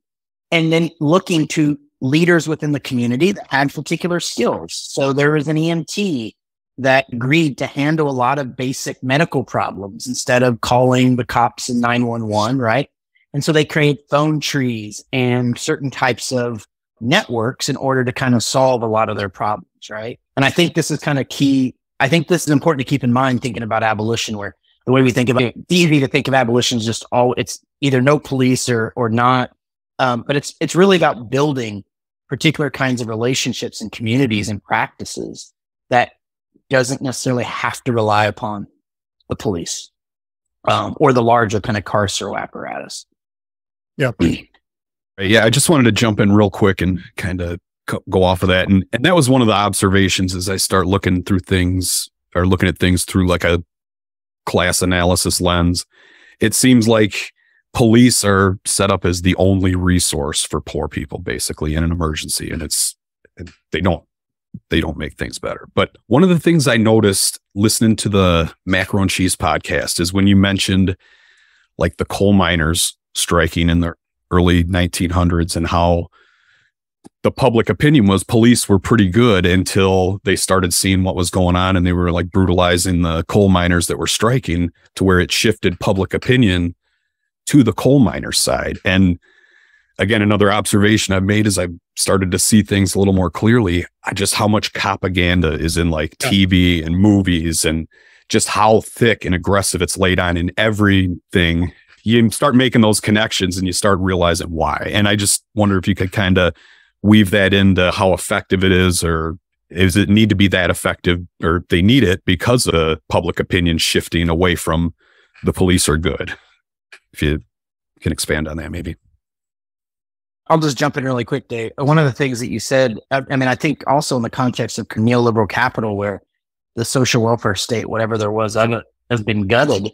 then looking to leaders within the community that had particular skills. So there was an EMT that agreed to handle a lot of basic medical problems instead of calling the cops and 911, right? And so they create phone trees and certain types of networks in order to kind of solve a lot of their problems, right? And I think this is kind of key. I think this is important to keep in mind thinking about abolition, where the way we think about it, it's easy to think of abolition as just it's either no police or not. But it's really about building particular kinds of relationships and communities and practices that doesn't necessarily have to rely upon the police or the larger kind of carceral apparatus. Yeah. Yeah, I just wanted to jump in real quick and kind of go off of that. And that was one of the observations as I start looking through things or looking at things through like a class analysis lens. It seems like police are set up as the only resource for poor people, basically, in an emergency. And they don't make things better. But one of the things I noticed listening to the Macro and Cheese podcast is when you mentioned like the coal miners striking in the early 1900s and how the public opinion was police were pretty good until they started seeing what was going on and they were like brutalizing the coal miners that were striking, to where it shifted public opinion to the coal miners side. And again, another observation I've made as I've started to see things a little more clearly, just how much propaganda is in like TV and movies, and just how thick and aggressive it's laid on in everything. You start making those connections and you start realizing why. And I just wonder if you could kind of weave that into how effective it is, or does it need to be that effective, or they need it because of public opinion shifting away from the police are good. If you can expand on that, maybe. I'll just jump in really quick, Dave. One of the things that you said, I mean, I think also in the context of neoliberal capital, where the social welfare state, whatever there was, has been gutted,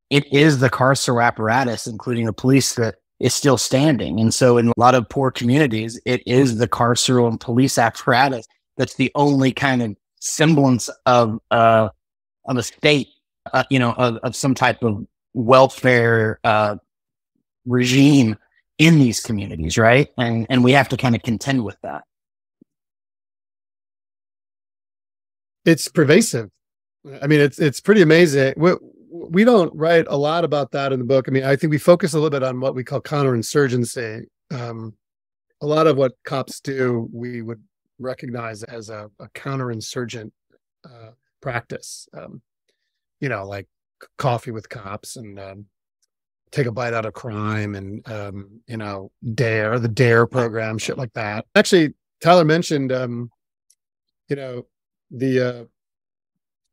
it is the carceral apparatus, including the police, that is still standing. And so in a lot of poor communities, it is the carceral and police apparatus that's the only kind of semblance of a state, of some type of welfare regime in these communities, right? And we have to kind of contend with that. It's pervasive. I mean, it's pretty amazing. We don't write a lot about that in the book. I mean, I think we focus a little bit on what we call counterinsurgency. A lot of what cops do, we would recognize as a counterinsurgent practice. Like coffee with cops and take a bite out of crime and, the DARE program, shit like that. Actually, Tyler mentioned,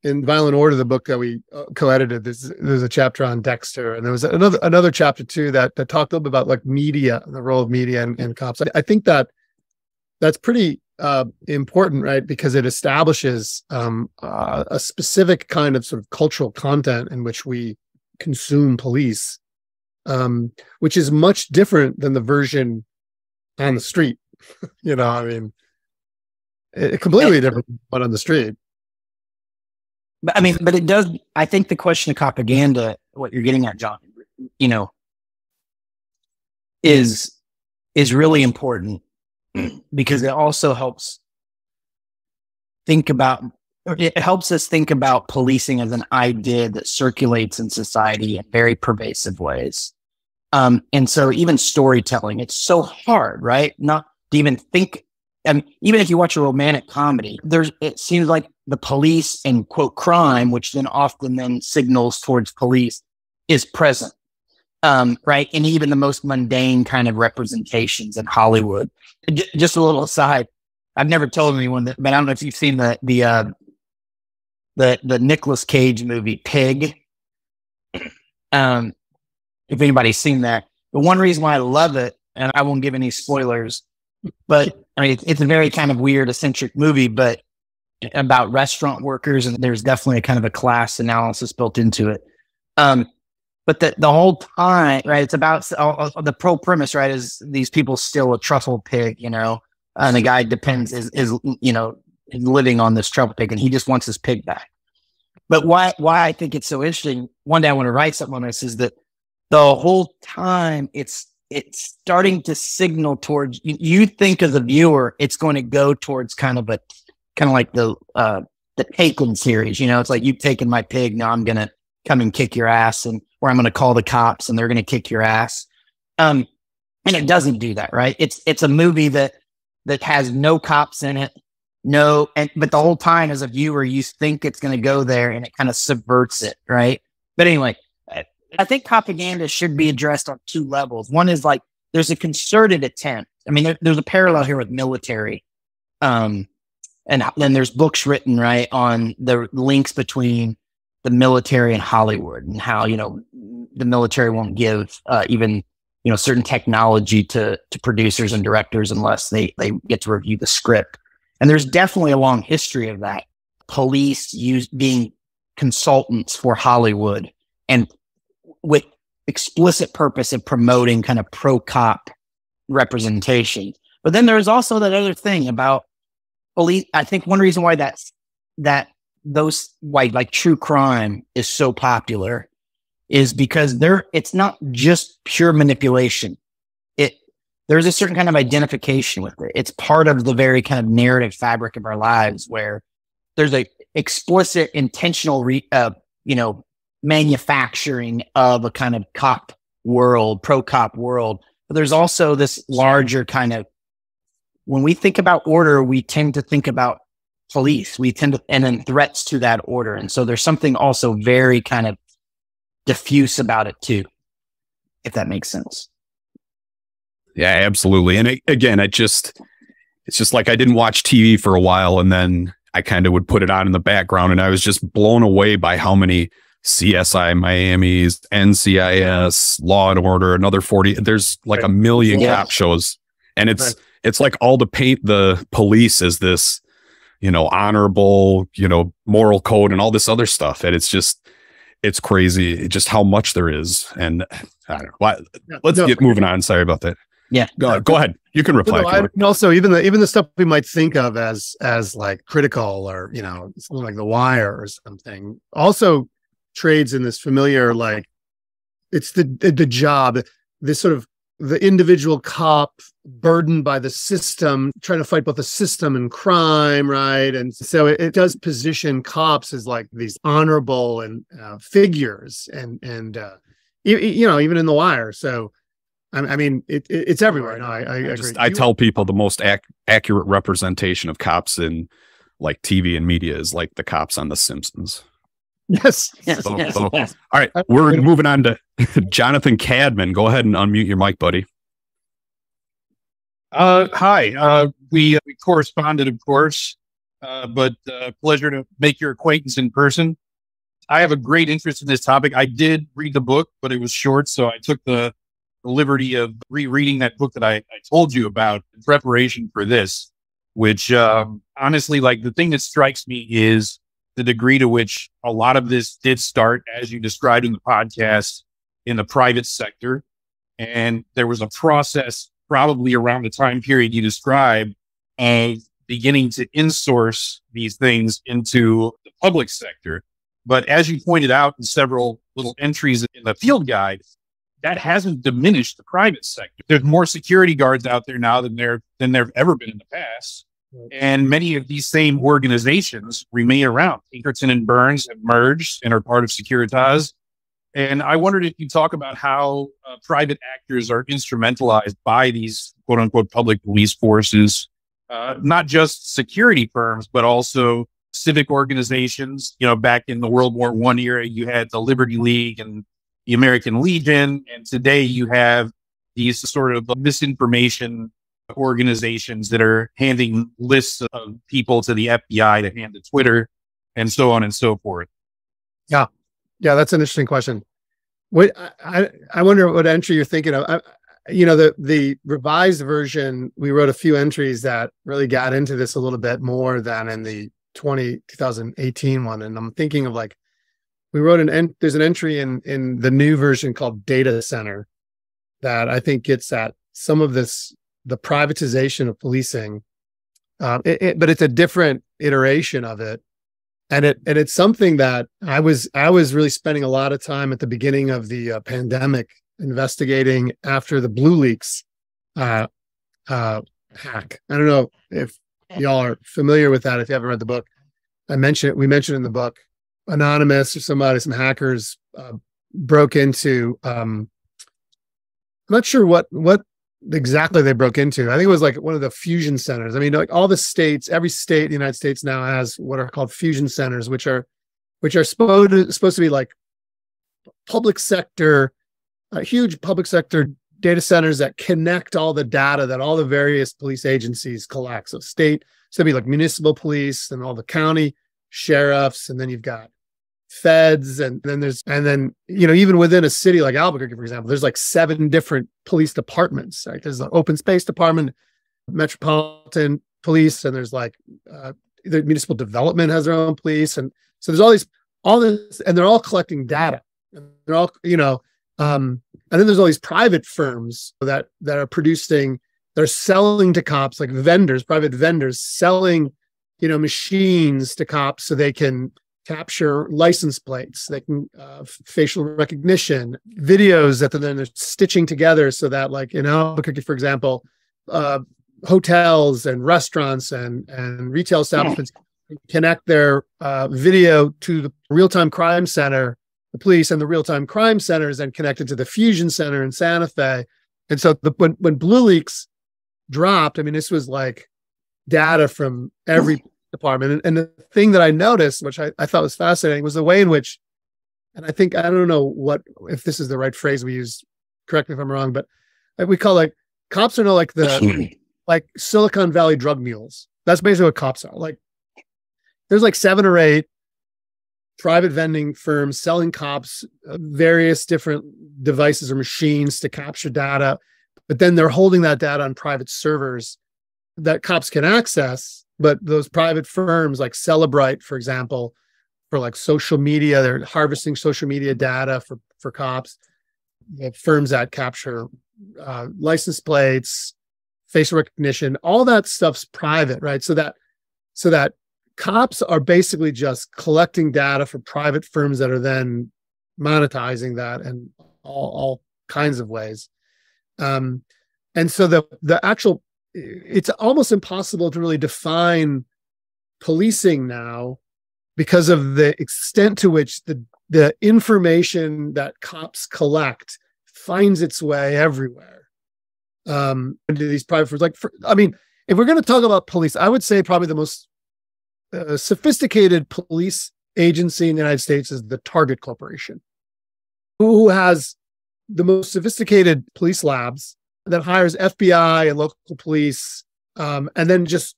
in Violent Order, the book that we co-edited, there's a chapter on Dexter, and there was another chapter too that talked a little bit about like media, the role of media and cops. I think that's pretty important, right? Because it establishes a specific kind of sort of cultural content in which we consume police, which is much different than the version on the street. I mean, it completely different but on the street. But it does, I think the question of propaganda, what you're getting at, John, is really important, because it also helps us think about policing as an idea that circulates in society in very pervasive ways. And so even storytelling, it's so hard, right? Not to even think. Even if you watch a romantic comedy, it seems like the police and quote crime, which then often signals towards police, is present, right? And even the most mundane kind of representations in Hollywood. Just a little aside, I've never told anyone that, but I don't know if you've seen the Nicolas Cage movie Pig. If anybody's seen that, the one reason why I love it, and I won't give any spoilers, but I mean, it's a very kind of weird, eccentric movie, but about restaurant workers, and there's definitely a kind of a class analysis built into it. But the whole time, right, it's about the pro premise, right, is these people steal a truffle pig, and the guy is living on this truffle pig, and he just wants his pig back. But why I think it's so interesting, one day I want to write something on this, is that the whole time it's starting to signal towards, you think as a viewer, it's going to go towards kind of like the Taken series. You know, it's like, you've taken my pig, now I'm gonna come and kick your ass, or I'm gonna call the cops and they're gonna kick your ass. And it doesn't do that, right? It's a movie that has no cops in it, but the whole time as a viewer, you think it's gonna go there, and it kind of subverts it, right? But anyway, I think propaganda should be addressed on two levels. One is like, there's a concerted attempt. I mean, there's a parallel here with military. And then there's books written, right, on the links between the military and Hollywood, and how, the military won't give even, certain technology to producers and directors unless they get to review the script. And there's definitely a long history of that. Police being consultants for Hollywood, and with explicit purpose of promoting kind of pro-cop representation. But then there's also that other thing about police. I think one reason why like true crime is so popular is because it's not just pure manipulation. There's a certain kind of identification with it. It's part of the very kind of narrative fabric of our lives, where there's a explicit, intentional, manufacturing of a kind of cop world, pro-cop world. But there's also this larger kind of, when we think about order, we tend to think about police. And then threats to that order. And so there's something also very kind of diffuse about it too, if that makes sense. Yeah, absolutely. And it's just like, I didn't watch TV for a while, and then I kind of would put it on in the background, and I was just blown away by how many CSI Miami's, NCIS, Law and Order, another 40. There's like a million cop shows, and it's like all to paint the police as this, honorable, moral code and all this other stuff. And it's crazy just how much there is. And I don't know. Let's get moving on. Sorry about that. Yeah. Go ahead. You can reply. And also even the stuff we might think of as like critical, or, something like The Wire or something, also trades in this familiar, like, it's the job, this sort of the individual cop burdened by the system, trying to fight both the system and crime, right? And so it does position cops as like these honorable and figures, and even in The Wire. So I mean, it's everywhere. No, I agree. I tell people the most accurate representation of cops in like TV and media is like the cops on The Simpsons. Yes. All right, we're moving on to Jonathan Cadman. Go ahead and unmute your mic, buddy. Hi. We corresponded, of course, but pleasure to make your acquaintance in person. I have a great interest in this topic. I did read the book, but it was short, so I took the liberty of rereading that book that I told you about in preparation for this, which honestly, like, the thing that strikes me is the degree to which a lot of this did start, as you described in the podcast, in the private sector. And there was a process probably around the time period you described of beginning to insource these things into the public sector. But as you pointed out in several little entries in the field guide, that hasn't diminished the private sector. There's more security guards out there now than there have ever been in the past. And many of these same organizations remain around. Pinkerton and Burns have merged and are part of Securitas. And I wondered if you talk about how private actors are instrumentalized by these quote unquote public police forces, not just security firms, but also civic organizations. Back in the World War I era, you had the Liberty League and the American Legion. And today you have these sort of misinformation organizations that are handing lists of people to the FBI to hand to Twitter, and so on and so forth. Yeah, that's an interesting question. I wonder what entry you're thinking of. The revised version, we wrote a few entries that really got into this a little bit more than in the 2018 one. And I'm thinking of like, we wrote there's an entry in the new version called Data Center that I think gets at some of this, the privatization of policing, but it's a different iteration of it, and it's something that I was really spending a lot of time at the beginning of the pandemic investigating after the Blue Leaks hack. I don't know if y'all are familiar with that if you haven't read the book, we mentioned in the book, anonymous or somebody, some hackers broke into, I'm not sure what exactly they broke into. I think it was like one of the fusion centers. I mean, like all the states, every state in the United States now has what are called fusion centers, which are supposed to be like public sector, huge public sector data centers that connect all the data that all the various police agencies collect. So so it'd be like municipal police and all the county sheriffs, and then you've got feds, and then even within a city like Albuquerque, for example, there's like 7 different police departments. Right? There's the open space department, metropolitan police, and there's like the municipal development has their own police, and so there's all this, and they're all collecting data. And they're all and then there's all these private firms that are producing. They're selling to cops, like vendors, private vendors, selling machines to cops so they can capture license plates, they can facial recognition, videos that then they're stitching together so that, like in Albuquerque, for example, hotels and restaurants and retail establishments connect their video to the real-time crime center, the police, and the real-time crime center is then connected to the fusion center in Santa Fe. And so when Blue Leaks dropped, I mean, this was like data from every department. And the thing that I noticed, which I thought was fascinating, was the way in which, and I don't know if this is the right phrase we use, correct me if I'm wrong, but we call like cops are now like like Silicon Valley drug mules. That's basically what cops are. Like there's like 7 or 8 private vending firms selling cops various different devices or machines to capture data, but then they're holding that data on private servers that cops can access. But those private firms like Celebrite, for example, for like social media, they're harvesting social media data for cops. You have firms that capture license plates, facial recognition, all that stuff's private, right? So that cops are basically just collecting data for private firms that are then monetizing that in all kinds of ways. And so the actual, it's almost impossible to really define policing now because of the extent to which the information that cops collect finds its way everywhere into these private firms. If we're going to talk about police, I would say probably the most sophisticated police agency in the United States is the Target Corporation, who has the most sophisticated police labs that hires FBI and local police, and then just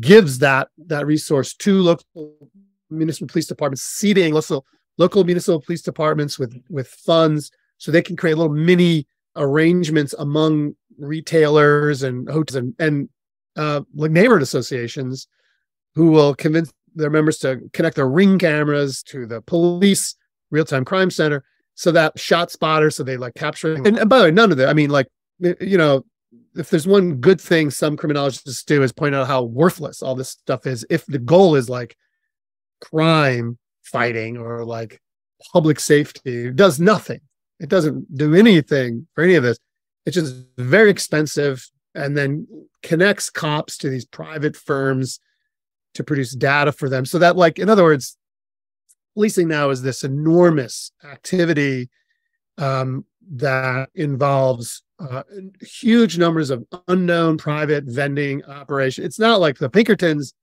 gives that resource to local municipal police departments, seeding local municipal police departments with funds so they can create little mini arrangements among retailers and hotels and like neighborhood associations who will convince their members to connect their Ring cameras to the police real-time crime center, so that shot spotter, so they like capture. And by the way, none of that, I mean, like, if there's one good thing some criminologists do is point out how worthless all this stuff is. If the goal is like crime fighting or like public safety, it does nothing. It doesn't do anything for any of this. It's just very expensive, and then connects cops to these private firms to produce data for them. So that, like, in other words, policing now is this enormous activity that involves huge numbers of unknown private vending operations. It's not like the Pinkertons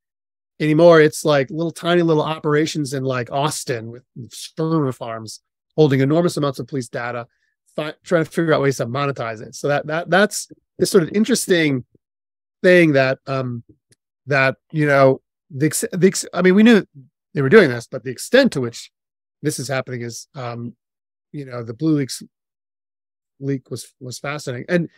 anymore. It's like tiny little operations in like Austin with server farms holding enormous amounts of police data, trying to figure out ways to monetize it. So that's this sort of interesting thing that I mean, we knew they were doing this, but the extent to which this is happening is, the Blue Leaks leak was fascinating, and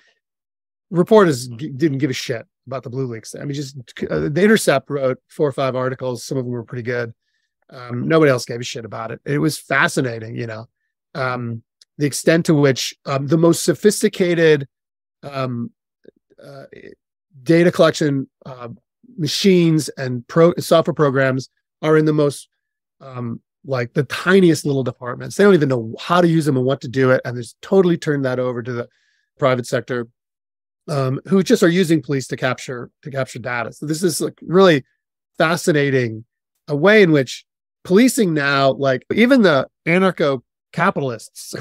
reporters didn't give a shit about the Blue Leaks. I mean, just The Intercept wrote 4 or 5 articles. Some of them were pretty good. Nobody else gave a shit about it. It was fascinating, the extent to which the most sophisticated data collection machines and software programs are in the most like the tiniest little departments. They don't even know how to use them and what to do it, and just totally turned that over to the private sector, who just are using police to capture data. So this is like really fascinating a way in which policing now, like even the anarcho-capitalists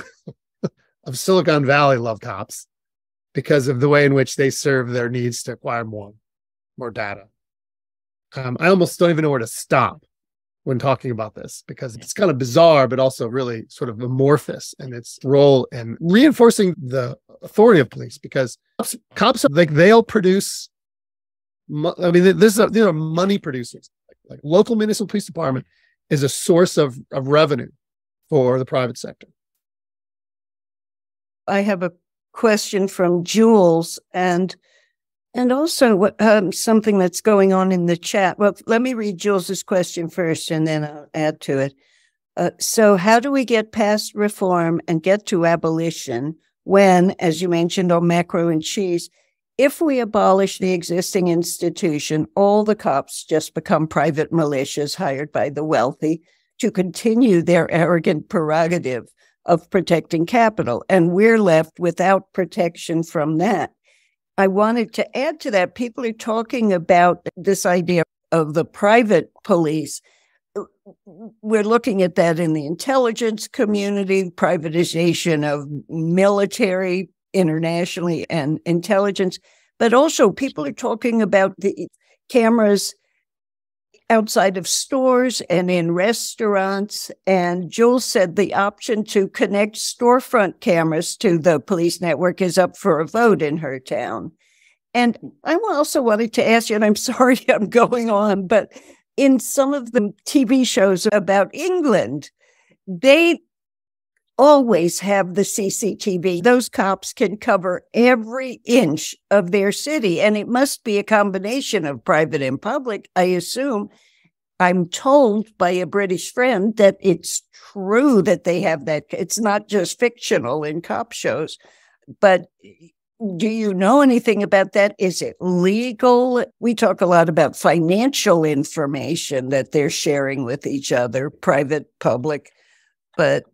of Silicon Valley love cops because of the way in which they serve their needs to acquire more data. I almost don't even know where to stop when talking about this because it's kind of bizarre, but also really sort of amorphous in its role in reinforcing the authority of police because cops like they'll produce. I mean, this is money producers. Like local municipal police department is a source of revenue for the private sector. I have a question from Jules and also something that's going on in the chat. Well, let me read Jules's question first and then I'll add to it. So how do we get past reform and get to abolition when, as you mentioned on macro and cheese, if we abolish the existing institution, all the cops just become private militias hired by the wealthy to continue their arrogant prerogative of protecting capital. And we're left without protection from that. I wanted to add to that, people are talking about this idea of the private police. We're looking at that in the intelligence community, privatization of military internationally and intelligence, but also people are talking about the cameras outside of stores and in restaurants. And Jules said the option to connect storefront cameras to the police network is up for a vote in her town. And I also wanted to ask you, and I'm sorry I'm going on, but in some of the TV shows about England, they always have the CCTV. Those cops can cover every inch of their city, and it must be a combination of private and public, I assume. I'm told by a British friend that it's true that they have that. It's not just fictional in cop shows. But do you know anything about that? Is it legal? We talk a lot about financial information that they're sharing with each other, private, public, but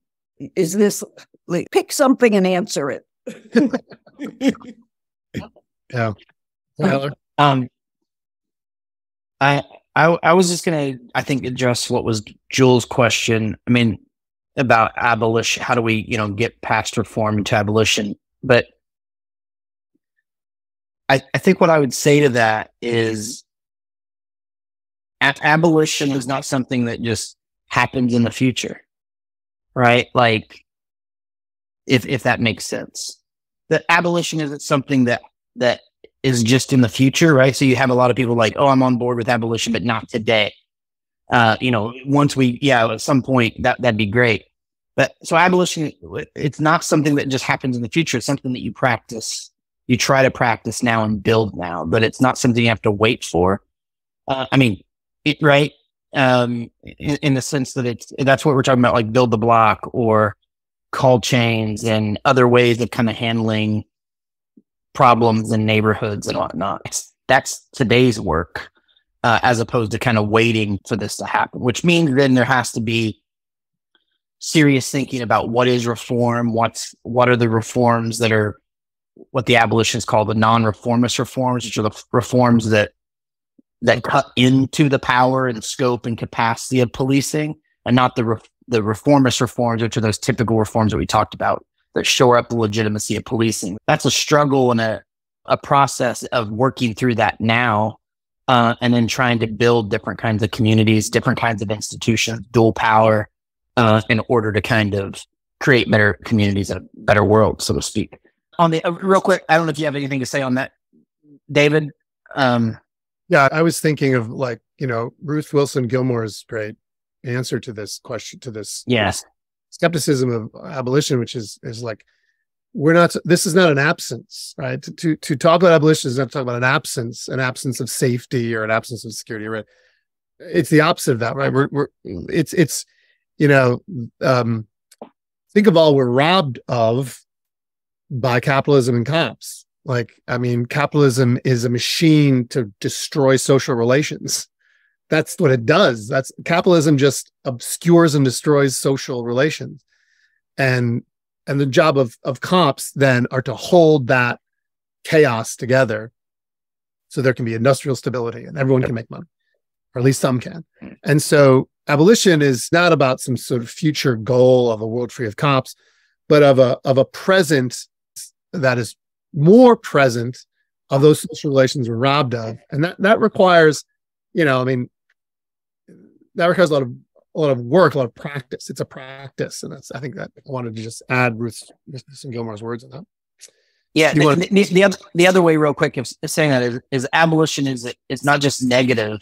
is this like, pick something and answer it? Yeah. Tyler? I was just going to, I think, address what was Jules' question. I mean, about abolition. How do we, get past reform into abolition? But I think what I would say to that is abolition is not something that just happens in the future. Right? Like, if that makes sense, that abolition isn't something that is just in the future, right? So you have a lot of people like, oh, I'm on board with abolition, but not today. Once at some point that'd be great. But so abolition, it's not something that just happens in the future. It's something that you practice. You try to practice now and build now, but it's not something you have to wait for. Right? In the sense that that's what we're talking about, like build the block or call chains and other ways of kind of handling problems in neighborhoods and whatnot. That's today's work, as opposed to kind of waiting for this to happen, which means then there has to be serious thinking about what is reform, what are the reforms that are what the abolitionists call the non-reformist reforms, which are the reforms that cut into the power and scope and capacity of policing, and not the reformist reforms, which are those typical reforms that we talked about that shore up the legitimacy of policing. That's a struggle and a process of working through that now, and then trying to build different kinds of communities, different kinds of institutions, dual power, in order to kind of create better communities and a better world, so to speak. On the real quick, I don't know if you have anything to say on that, David. Yeah, I was thinking of Ruth Wilson Gilmore's great answer to this question, to this skepticism of abolition, which is like, this is not an absence, right? To talk about abolition is not to talk about an absence of safety or an absence of security, right? It's the opposite of that, right? Think of all we're robbed of by capitalism and cops. Capitalism is a machine to destroy social relations. That's what it does. Capitalism just obscures and destroys social relations. And the job of cops then are to hold that chaos together so there can be industrial stability and everyone can make money. or at least some can. And so abolition is not about some sort of future goal of a world free of cops, but of a present that is more present of those social relations we're robbed of. And that requires, that requires a lot of work, a lot of practice. It's a practice. And I think that I wanted to just add Ruth Gilmore's words on that. Yeah. The other way real quick of saying that is abolition is not just negative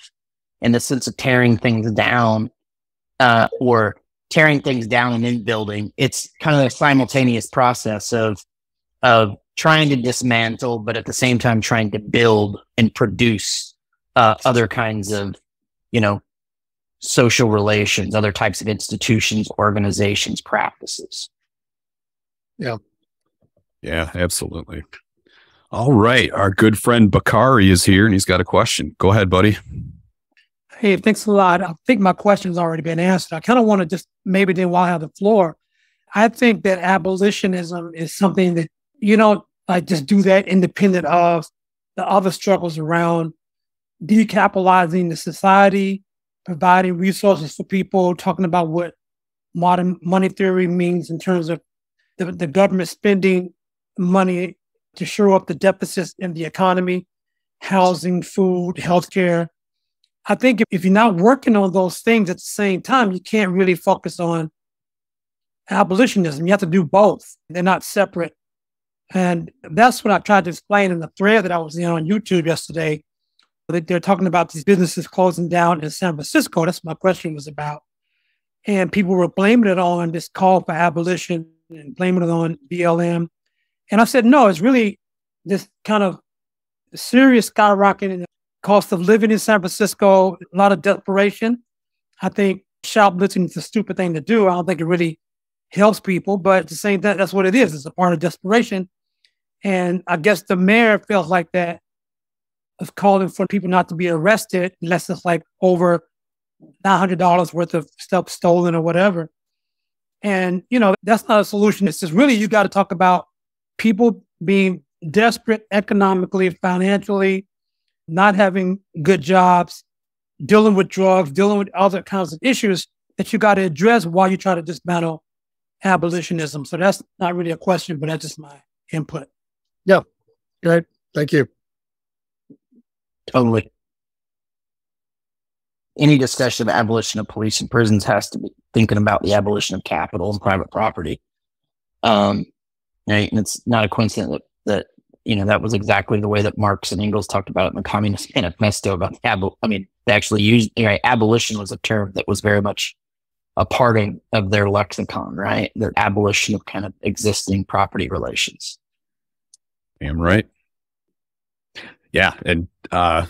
in the sense of tearing things down, or tearing things down and then building. It's kind of a simultaneous process of trying to dismantle, but at the same time trying to build and produce other kinds of, social relations, other types of institutions, organizations, practices. Yeah. Yeah, absolutely. All right. Our good friend Bakari is here and he's got a question. Go ahead, buddy. Hey, thanks a lot. I think my question's already been answered. I kind of want to just maybe then while I have the floor, I think that abolitionism is something that, just do that independent of the other struggles around decapitalizing the society, providing resources for people, talking about what modern money theory means in terms of the government spending money to shore up the deficits in the economy, housing, food, healthcare. I think if you're not working on those things at the same time, you can't really focus on abolitionism. You have to do both. They're not separate. And that's what I tried to explain in the thread that I was in on YouTube yesterday. They're talking about these businesses closing down in San Francisco. That's what my question was about. And people were blaming it on this call for abolition and blaming it on BLM. And I said, no, it's really this kind of serious skyrocketing in the cost of living in San Francisco, a lot of desperation. I think shoplifting is a stupid thing to do. I don't think it really helps people, but at the same time, that's what it is. It's a part of desperation. And I guess the mayor feels like that of calling for people not to be arrested unless it's like over $900 worth of stuff stolen or whatever. And, that's not a solution. It's just really, you got to talk about people being desperate economically, financially, not having good jobs, dealing with drugs, dealing with other kinds of issues that you got to address while you try to dismantle abolitionism. So that's not really a question, but that's just my input. Yeah. Great. Thank you. Totally. Any discussion of abolition of police and prisons has to be thinking about the abolition of capital and private property. Right? And it's not a coincidence that that was exactly the way that Marx and Engels talked about it in the Communist Manifesto about they actually used, abolition was a term that was very much a part of their lexicon, right? The abolition of kind of existing property relations. Damn right. Yeah. And, I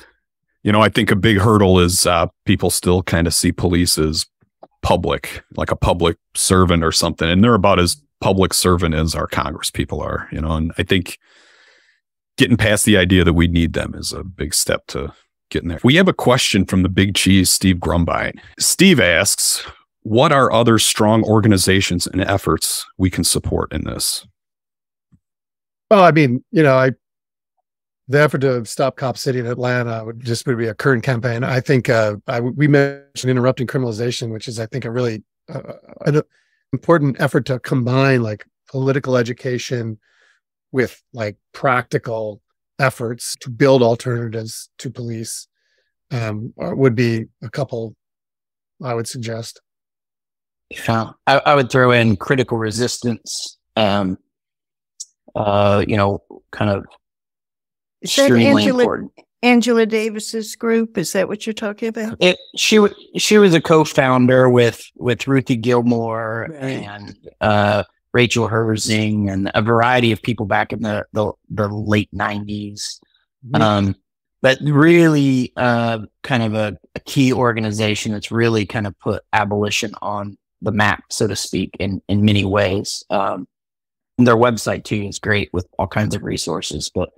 think a big hurdle is people still kind of see police as public, like a public servant or something. And they're about as public servant as our Congress people are, and I think getting past the idea that we need them is a big step to getting there. We have a question from the Big Cheese, Steve Grumbine. Steve asks, what are other strong organizations and efforts we can support in this? Well, I mean, the effort to stop Cop City in Atlanta would be a current campaign. I think we mentioned interrupting criminalization, which is, I think, a really an important effort to combine like political education with like practical efforts to build alternatives to police. Would be a couple I would suggest. Yeah, I would throw in critical resistance. Kind of. Is that Angela Davis's group? Is that what you're talking about? She was a co-founder with Ruthie Gilmore and Rachel Herzing and a variety of people back in the late 90s. But really kind of a key organization that's really kind of put abolition on the map, so to speak, in many ways. And their website too is great with all kinds of resources. But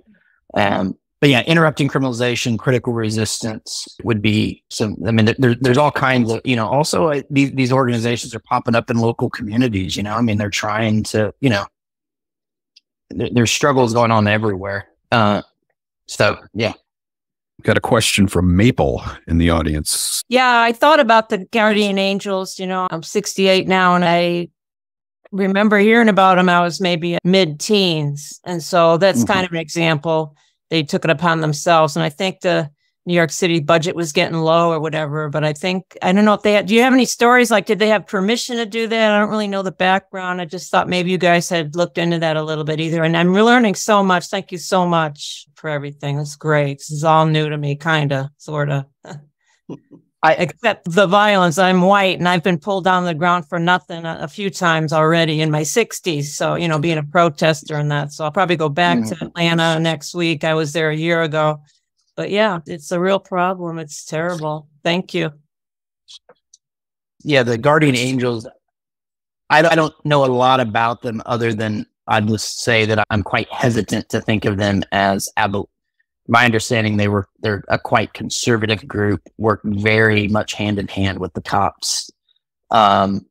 yeah, interrupting criminalization, critical resistance would be some. I mean, there's all kinds of, also these organizations are popping up in local communities. They're trying to, there's struggles going on everywhere. So yeah. Got a question from Maple in the audience. Yeah, I thought about the guardian angels. You know, I'm 68 now, and I remember hearing about them. I was maybe mid-teens. And so that's kind of an example. They took it upon themselves. And I think the New York City budget was getting low or whatever. But I don't know if they had, do you have any stories? Like, did they have permission to do that? I don't really know the background. I just thought maybe you guys had looked into that a little bit either. And I'm learning so much. Thank you so much for everything. That's great. This is all new to me, kind of, sort of. Except the violence. I'm white and I've been pulled down to the ground for nothing a few times already in my 60s. So, you know, being a protester and that. So I'll probably go back to Atlanta next week. I was there a year ago. But yeah, it's a real problem. It's terrible. Thank you. Yeah, the guardian angels, I don't know a lot about them other than I'd just say that I'm quite hesitant to think of them as my understanding, they're a quite conservative group, work very much hand in hand with the cops. And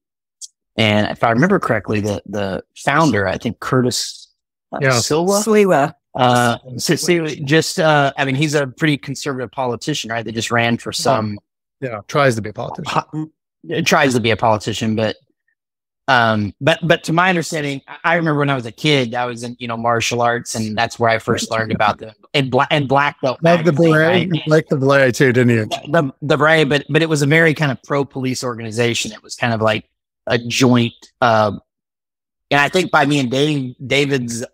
if I remember correctly, the founder, I think Curtis Sliwa. I mean, he's a pretty conservative politician, right? They just ran for some. Yeah, tries to be a politician. Tries to be a politician, but to my understanding, I remember when I was a kid, I was in martial arts, and that's where I first learned about them. And black belt. Like the beret, like the beret too, didn't you? The beret, but it was a very kind of pro police organization. It was kind of like a joint. And I think by me and David's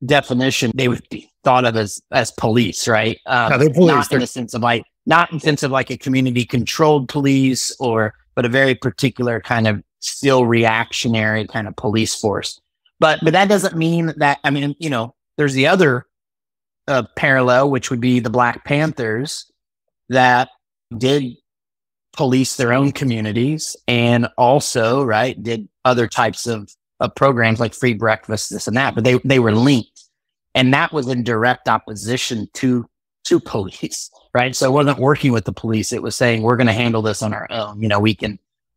definition, they would be thought of as police, right? They're police. Not in the sense of like a community controlled police, but a very particular kind of still reactionary kind of police force. But that doesn't mean that, I mean, there's the other parallel, which would be the Black Panthers that did police their own communities and also, right, did other types of programs like free breakfast, this and that, but they were linked. And that was in direct opposition to police, right? So it wasn't working with the police. It was saying, we're going to handle this on our own.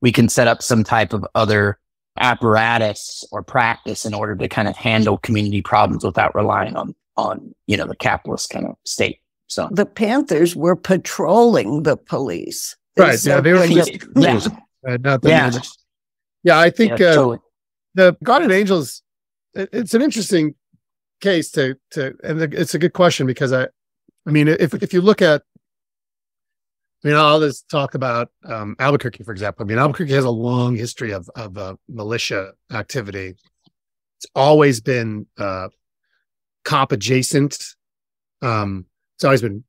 We can set up some type of other apparatus or practice in order to kind of handle community problems without relying on the capitalist kind of state. So the Panthers were patrolling the police. Right. Yeah. They were I think totally. The Guardian Angels, it's an interesting case and it's a good question because I mean, if you look at, all this talk about Albuquerque, for example. I mean, Albuquerque has a long history of militia activity. It's always been cop adjacent. It's always been,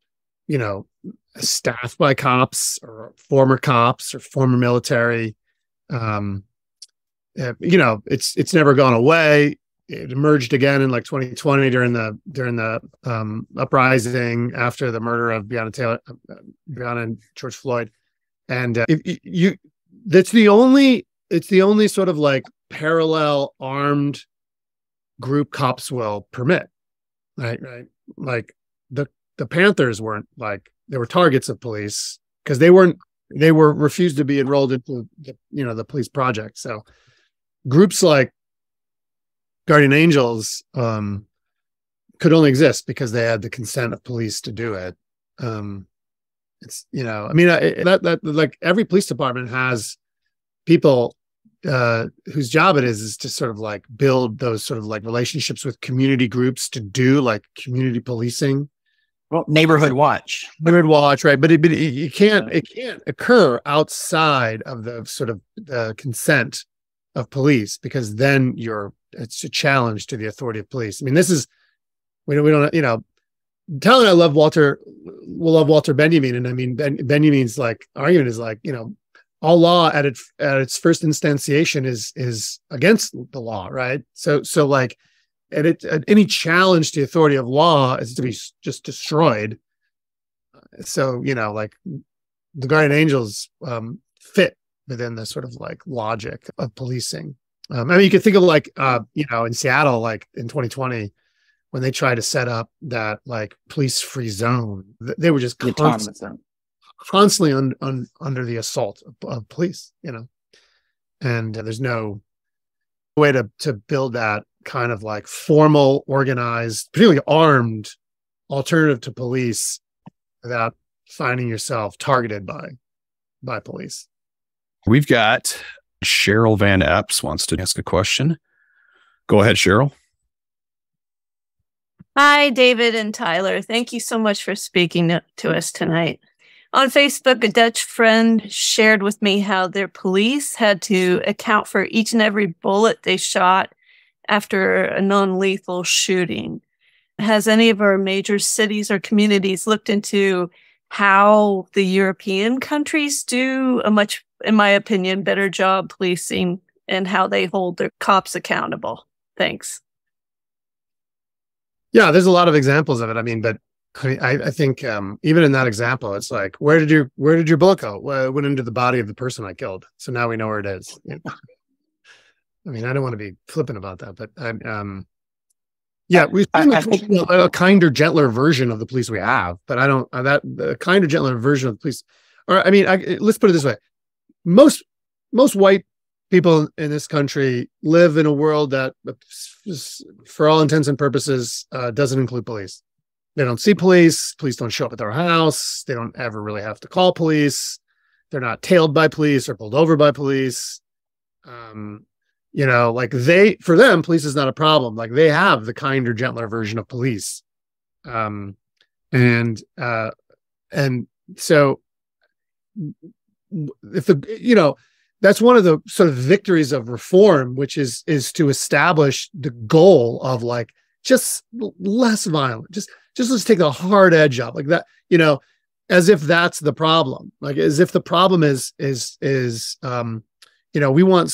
staffed by cops or former military. It's never gone away. It emerged again in like 2020 during the uprising after the murder of Breonna and George Floyd, and it's the only sort of like parallel armed group cops will permit, right? Like the Panthers weren't, like, they were targets of police because they were refused to be enrolled into the police project. So groups like Guardian Angels could only exist because they had the consent of police to do it. It's like every police department has people whose job it is to sort of like build those sort of like relationships with community groups to do like community policing. Well, neighborhood watch, right? But it can't occur outside of the sort of the consent of police, because then it's a challenge to the authority of police. I mean, we don't Tyler and I love Walter Benjamin, and I mean Benjamin's like argument is like, all law at its first instantiation is against the law, right? So like any challenge to the authority of law is to be just destroyed. So like the Guardian Angels fit within the sort of like logic of policing. I mean, you could think of like in Seattle, like in 2020, when they tried to set up that like police-free zone, they were just constantly under the assault of police, and there's no way to build that kind of like formal, organized, particularly armed alternative to police without finding yourself targeted by police. We've got Cheryl Van Epps wants to ask a question. Go ahead, Cheryl. Hi, David and Tyler. Thank you so much for speaking to us tonight. On Facebook, a Dutch friend shared with me how their police had to account for each and every bullet they shot after a non-lethal shooting. Has any of our major cities or communities looked into how the European countries do a much, in my opinion, better job policing and how they hold their cops accountable? Thanks. Yeah, there's a lot of examples of it. I mean, but I think even in that example, it's like, where did your bullet go? Well, it went into the body of the person I killed. So now we know where it is. I mean, I don't want to be flippant about that, but yeah, we've seen a kinder, gentler version of the police we have, but I don't the kinder, gentler version of the police. Or I mean, let's put it this way: most white people in this country live in a world that, for all intents and purposes, doesn't include police. They don't see police. Police don't show up at their house. They don't ever really have to call police. They're not tailed by police or pulled over by police. Like for them, police is not a problem. Like they have the kinder, gentler version of police. And so if that's one of the sort of victories of reform, which is to establish the goal of like just less violent, just let's take the hard edge up like that, as if that's the problem, like as if the problem is we want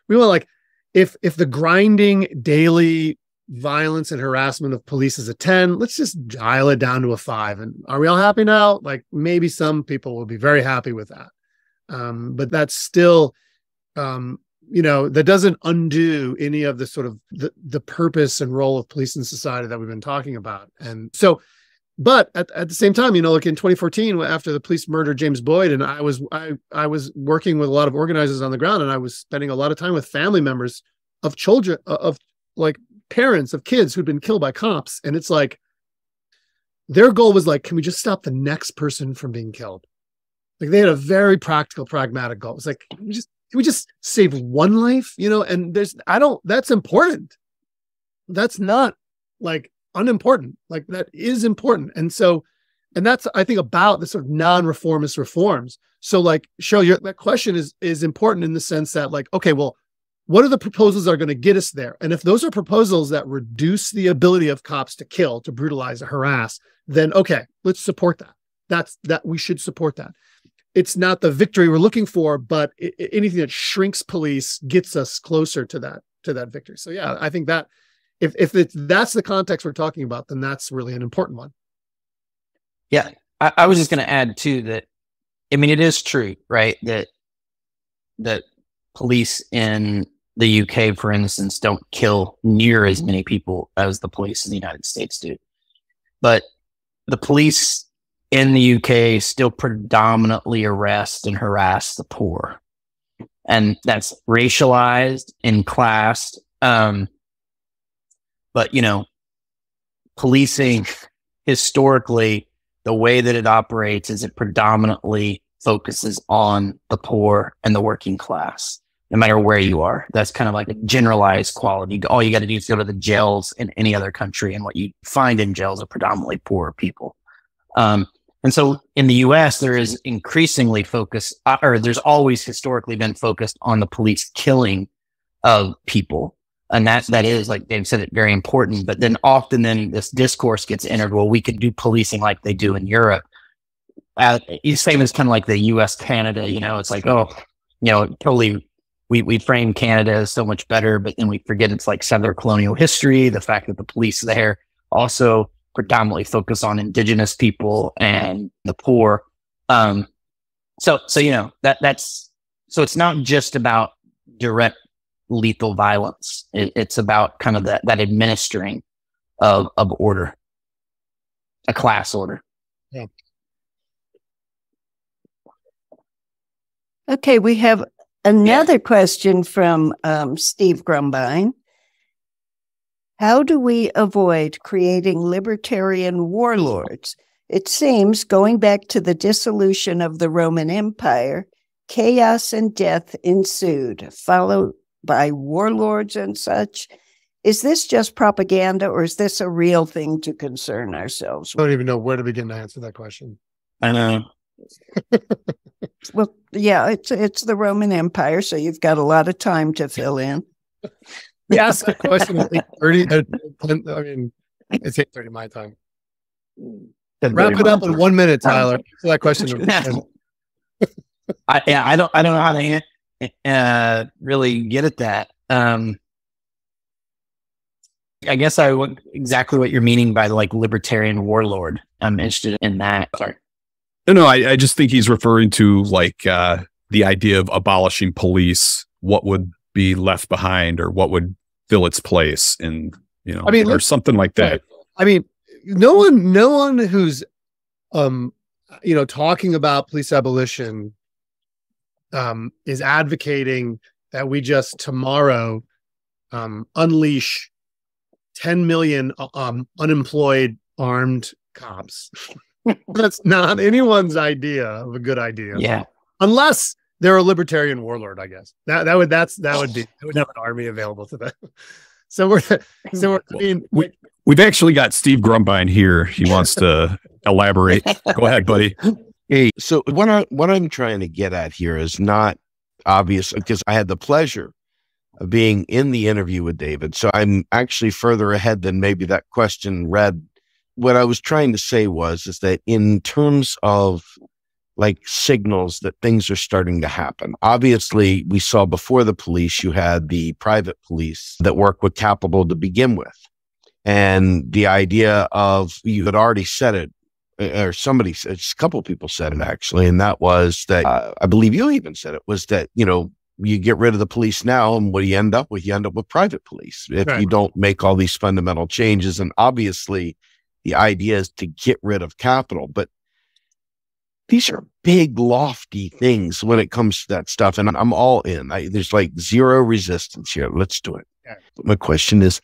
like if the grinding daily violence and harassment of police is a 10, let's just dial it down to a 5. And are we all happy now? Like maybe some people will be very happy with that. But that's still, that doesn't undo any of the sort of the purpose and role of police in society that we've been talking about. And so, but at the same time, like in 2014, after the police murdered James Boyd, and I was working with a lot of organizers on the ground, and I was spending a lot of time with family members of children, of like parents of kids who'd been killed by cops. And it's like, their goal was like, can we just stop the next person from being killed? Like they had a very practical, pragmatic goal. It's like, can we just save one life? And that's important. That's not like unimportant. Like that is important. And so, and that's, I think, about the sort of non-reformist reforms. So like, Cheryl, that question is important in the sense that like, okay, well, what are the proposals that are going to get us there? And if those are proposals that reduce the ability of cops to kill, to brutalize, to harass, then okay, let's support that. We should support that. It's not the victory we're looking for, but anything that shrinks police gets us closer to that victory. So yeah, I think that if that's the context we're talking about, then that's really an important one. Yeah, I was just going to add too that, I mean, it is true, right? That police in the UK, for instance, don't kill near as many people as the police in the United States do. But the police in the UK still predominantly arrest and harass the poor. And that's racialized and classed. But, policing historically, the way that it operates is it predominantly focuses on the poor and the working class, no matter where you are. That's kind of like a generalized quality. All you got to do is go to the jails in any other country, and what you find in jails are predominantly poor people. And so in the US, there is increasingly focus, or there's always historically been focused on the police killing of people. And that is, like Dave said, it very important. But then often this discourse gets entered, well, we could do policing like they do in Europe. Same as kind of like the US, Canada, it's like, totally, we frame Canada as so much better, but then we forget it's like settler colonial history, the fact that the police there also predominantly focus on indigenous people and the poor. So it's not just about direct lethal violence. It's about kind of that administering of order, a class order. Yeah. Okay, we have another question from Steve Grumbine. How do we avoid creating libertarian warlords It seems, going back to the dissolution of the Roman Empire, chaos and death ensued, followed by warlords and such. Is this just propaganda, or is this a real thing to concern ourselves I with? don't even know where to begin to answer that question. I know. Well, yeah, it's the Roman Empire, so you've got a lot of time to fill in. We asked that question at 8:30. I mean, it's 8:30 my time. Wrap it up in 1 minute, Tyler. Answer that question. I don't know how to really get at that. I guess exactly what you're meaning by like libertarian warlord. I'm interested in that. Sorry. No, I just think he's referring to like the idea of abolishing police. What would be left behind, or what would fill its place, and I mean, or something like that. I mean, no one who's talking about police abolition is advocating that we just tomorrow unleash 10 million unemployed armed cops. That's not anyone's idea of a good idea. Yeah. Unless they're a libertarian warlord, I guess. That would have an army available to them. We've actually got Steve Grumbine here. He wants to elaborate. Go ahead, buddy. Hey, so what I'm trying to get at here is not obvious, because I had the pleasure of being in the interview with David. So I'm actually further ahead than maybe that question read. What I was trying to say is that in terms of like signals that things are starting to happen, obviously we saw before the police, you had the private police that work with capital to begin with. And the idea of, you had already said it, or somebody said, a couple of people said it actually, and that was that, I believe you even said it, was that, you get rid of the police now, and what do you end up with? You end up with private police if you don't make all these fundamental changes. And obviously the idea is to get rid of capital, but these are big, lofty things when it comes to that stuff. And I'm all in. There's like zero resistance here. Let's do it. But my question is,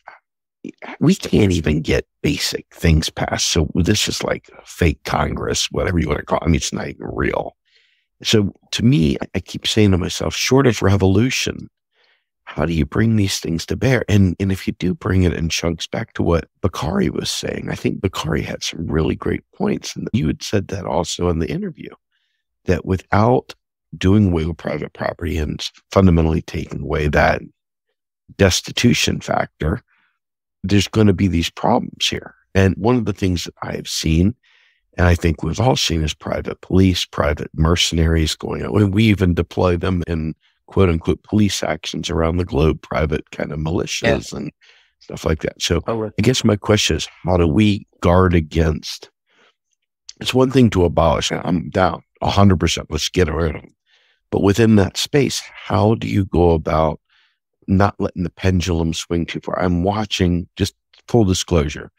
we can't even get basic things passed. So this is like a fake Congress, whatever you want to call it. I mean, it's not even real. So to me, I keep saying to myself, short of revolution, how do you bring these things to bear? And if you do bring it in chunks, back to what Bakari was saying, I think Bakari had some really great points. And you had said that also in the interview, that without doing away with private property and fundamentally taking away that destitution factor, there's going to be these problems here. And one of the things that I have seen, and I think we've all seen, is private police, private mercenaries going on. We even deploy them in quote unquote police actions around the globe, private kind of militias and stuff like that. So I guess my question is, how do we guard against? It's one thing to abolish. I'm down 100%. Let's get rid of them. But within that space, how do you go about not letting the pendulum swing too far? I'm watching, just full disclosure,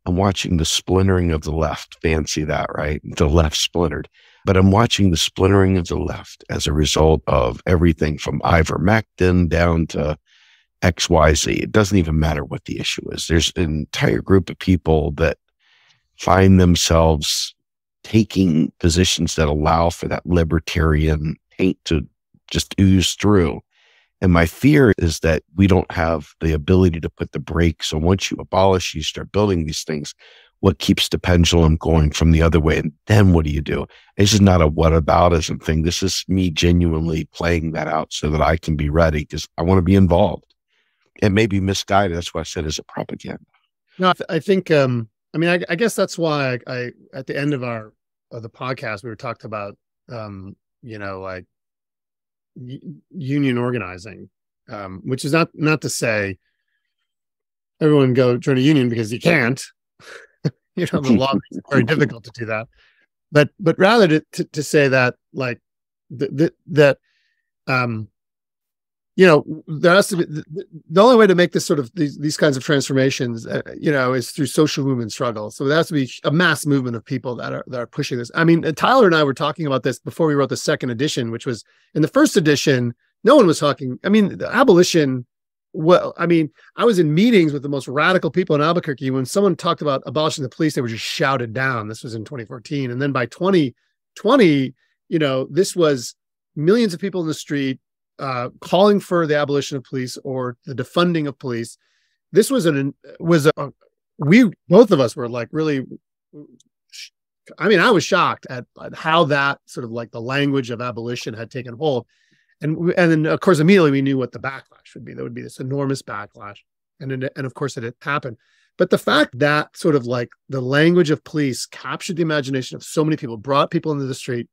I'm watching the splintering of the left. Fancy that, right? The left splintered. But I'm watching the splintering of the left as a result of everything from ivermectin down to XYZ. It doesn't even matter what the issue is. There's an entire group of people that find themselves taking positions that allow for that libertarian paint to just ooze through. And my fear is that we don't have the ability to put the brakes. So once you abolish, you start building these things, what keeps the pendulum going from the other way? And then what do you do? This is not a whataboutism thing. This is me genuinely playing that out so that I can be ready, because I want to be involved. It may be misguided. That's why I said, is it propaganda? No, I think, I guess that's why I at the end of the podcast, we were talked about, like union organizing, which is not to say everyone go join a union, because you can't. The law makes it very difficult to do that. But rather to say that, like, there has to be the only way to make this sort of these kinds of transformations, is through social movement struggle. So there has to be a mass movement of people that are pushing this. I mean, Tyler and I were talking about this before we wrote the second edition, which was in the first edition, no one was talking. I mean, the abolition well, I mean, I was in meetings with the most radical people in Albuquerque. When someone talked about abolishing the police, they were just shouted down. This was in 2014. And then by 2020, this was millions of people in the street calling for the abolition of police or the defunding of police. This was both of us were like really, I mean, I was shocked at how that sort of like the language of abolition had taken hold. And then, of course, immediately we knew what the backlash would be. There would be this enormous backlash. And of course, it had happened. But the fact that sort of like the language of police captured the imagination of so many people, brought people into the street,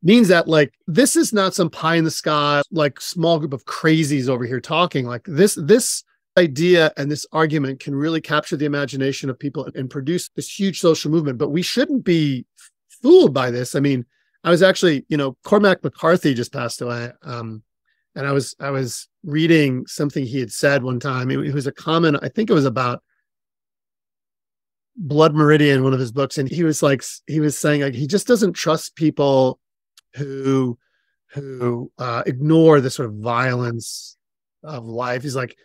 means that like this is not some pie in the sky, like small group of crazies over here talking. Like this idea and this argument can really capture the imagination of people and produce this huge social movement. But we shouldn't be fooled by this. I mean, I was actually, Cormac McCarthy just passed away. And I was reading something he had said one time. It was a comment, I think it was about Blood Meridian, one of his books. And he was saying like, he just doesn't trust people who ignore the sort of violence of life. He's like,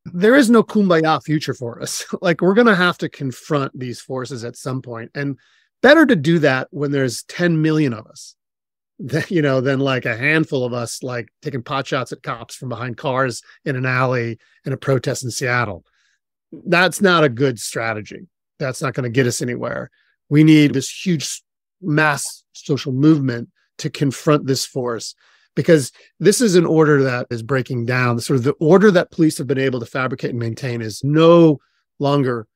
there is no kumbaya future for us. Like, we're going to have to confront these forces at some point. And better to do that when there's 10 million of us, than like a handful of us, like taking pot shots at cops from behind cars in an alley in a protest in Seattle. That's not a good strategy. That's not going to get us anywhere. We need this huge mass social movement to confront this force, because this is an order that is breaking down. The order that police have been able to fabricate and maintain is no longer,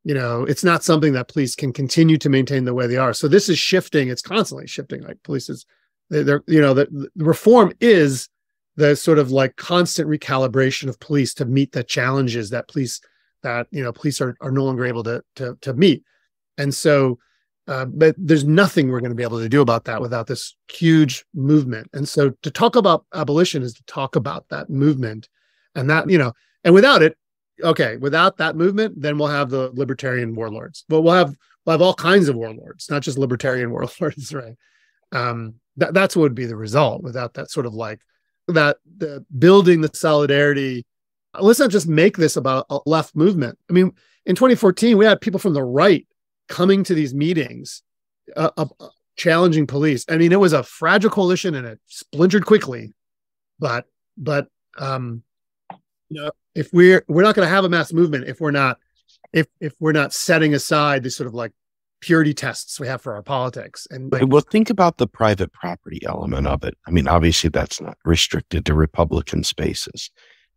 it's not something that police can continue to maintain the way they are. So this is shifting. It's constantly shifting. Like police is, the reform is the sort of like constant recalibration of police to meet the challenges that police are no longer able to meet. And so, but there's nothing we're going to be able to do about that without this huge movement. And so to talk about abolition is to talk about that movement, and that, and without it, without that movement, then we'll have the libertarian warlords. But we'll have all kinds of warlords, not just libertarian warlords, right? That's what would be the result without that sort of like the building the solidarity. Let's not just make this about a left movement. I mean, in 2014, we had people from the right coming to these meetings, challenging police. I mean, it was a fragile coalition and it splintered quickly. But if we're not going to have a mass movement if we're not setting aside this sort of like purity tests we have for our politics. And well, think about the private property element of it. I mean, obviously that's not restricted to Republican spaces,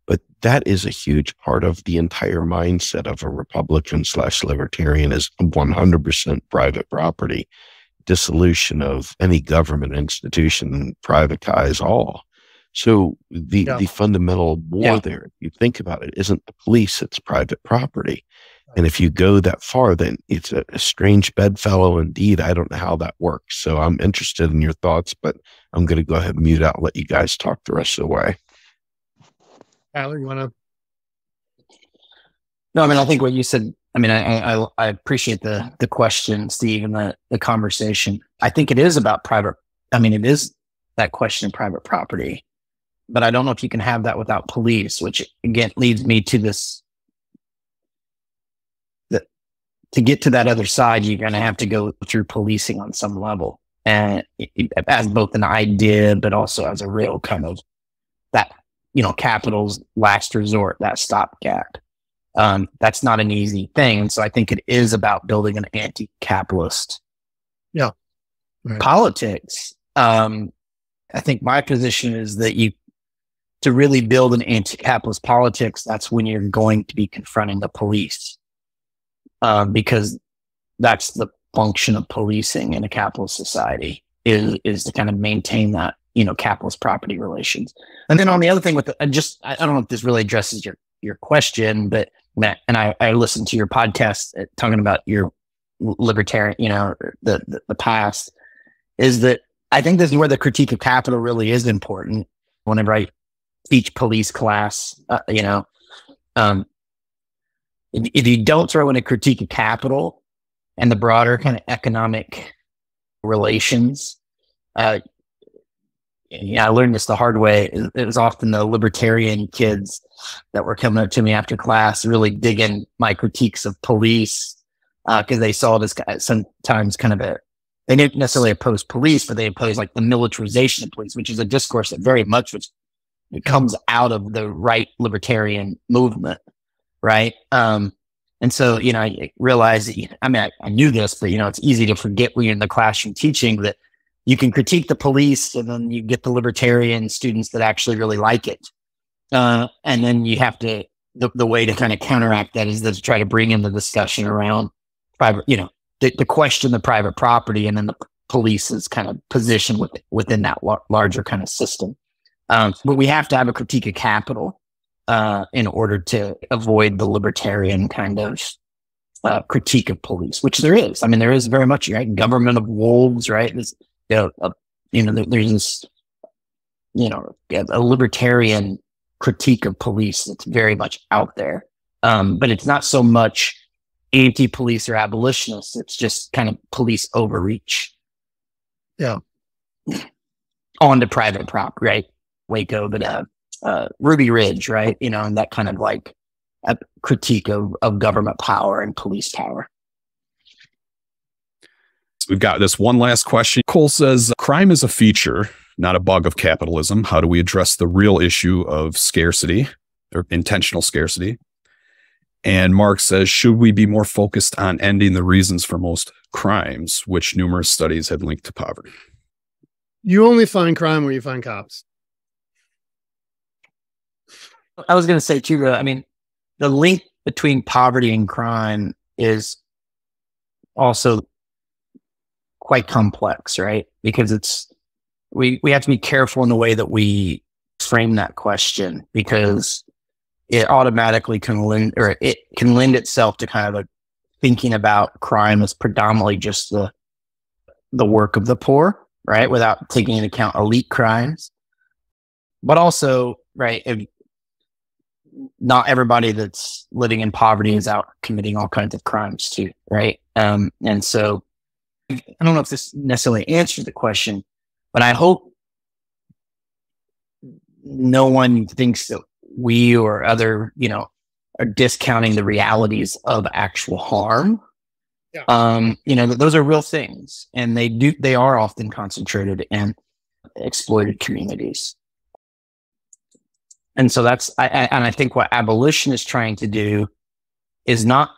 but that is a huge part of the entire mindset of a Republican/libertarian is 100% private property, dissolution of any government institution, privatize all. So the fundamental war there, if you think about it, isn't the police, it's private property. And if you go that far, then it's a strange bedfellow indeed. I don't know how that works. So I'm interested in your thoughts, but I'm going to go ahead and mute out and let you guys talk the rest of the way. Tyler, you want to? No, I mean, I think what you said, I mean, I appreciate the question, Steve, and the conversation. I think it is about it is that question of private property, but I don't know if you can have that without police, which again leads me to this, to get to that other side, you're going to have to go through policing on some level, and as both an idea, but also as a real kind of that, capital's last resort, that stopgap. That's not an easy thing. And so I think it is about building an anti-capitalist politics. I think my position is that to really build an anti-capitalist politics, that's when you're going to be confronting the police. Because that's the function of policing in a capitalist society is to kind of maintain that, capitalist property relations. And then on the other thing with I don't know if this really addresses your question, but Matt, and I listened to your podcast talking about your libertarian, the past, is that I think this is where the critique of capital really is important. Whenever I teach police class, if you don't throw in a critique of capital and the broader kind of economic relations, I learned this the hard way. It was often the libertarian kids that were coming up to me after class, really digging my critiques of police, because they saw it as sometimes kind of they didn't necessarily oppose police, but they opposed like the militarization of police, which is a discourse that very much it comes out of the right libertarian movement, right? And so, I realized that, I knew this, but, it's easy to forget when you're in the classroom teaching that you can critique the police and then you get the libertarian students that actually really like it. And then you have to, the way to kind of counteract that is to try to bring in the discussion around private, the question the private property, and then the police's kind of position within that larger kind of system. But we have to have a critique of capital in order to avoid the libertarian kind of critique of police, which there is. There is very much, right? Government of wolves, right? There's this, a libertarian critique of police that's very much out there. But it's not so much anti-police or abolitionists. It's just kind of police overreach. Yeah. On the private property, right? Waco, but Ruby Ridge, right? And that kind of like a critique of government power and police power. We've got this one last question. Cole says, crime is a feature, not a bug of capitalism. How do we address the real issue of scarcity or intentional scarcity? And Mark says, should we be more focused on ending the reasons for most crimes, which numerous studies have linked to poverty? You only find crime where you find cops. I was going to say too, the link between poverty and crime is also quite complex, right? Because we have to be careful in the way that we frame that question, because it automatically can it can lend itself to kind of thinking about crime as predominantly just the work of the poor, right? Without taking into account elite crimes. But also, right, not everybody that's living in poverty is out committing all kinds of crimes too, right? And so I don't know if this necessarily answers the question, but I hope no one thinks that we or other, are discounting the realities of actual harm. Yeah. Those are real things, and they are often concentrated in exploited communities. And so I think what abolition is trying to do is not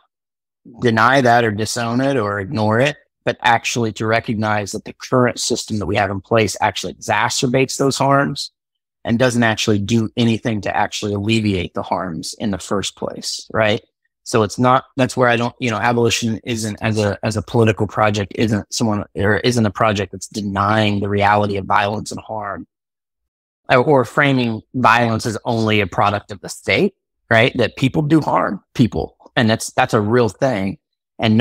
deny that or disown it or ignore it, but actually to recognize that the current system that we have in place actually exacerbates those harms and doesn't actually do anything to actually alleviate the harms in the first place, right? So that's where I don't, abolition isn't as a political project, isn't a project that's denying the reality of violence and harm, or framing violence as only a product of the state, right? That people do harm people, and that's a real thing. And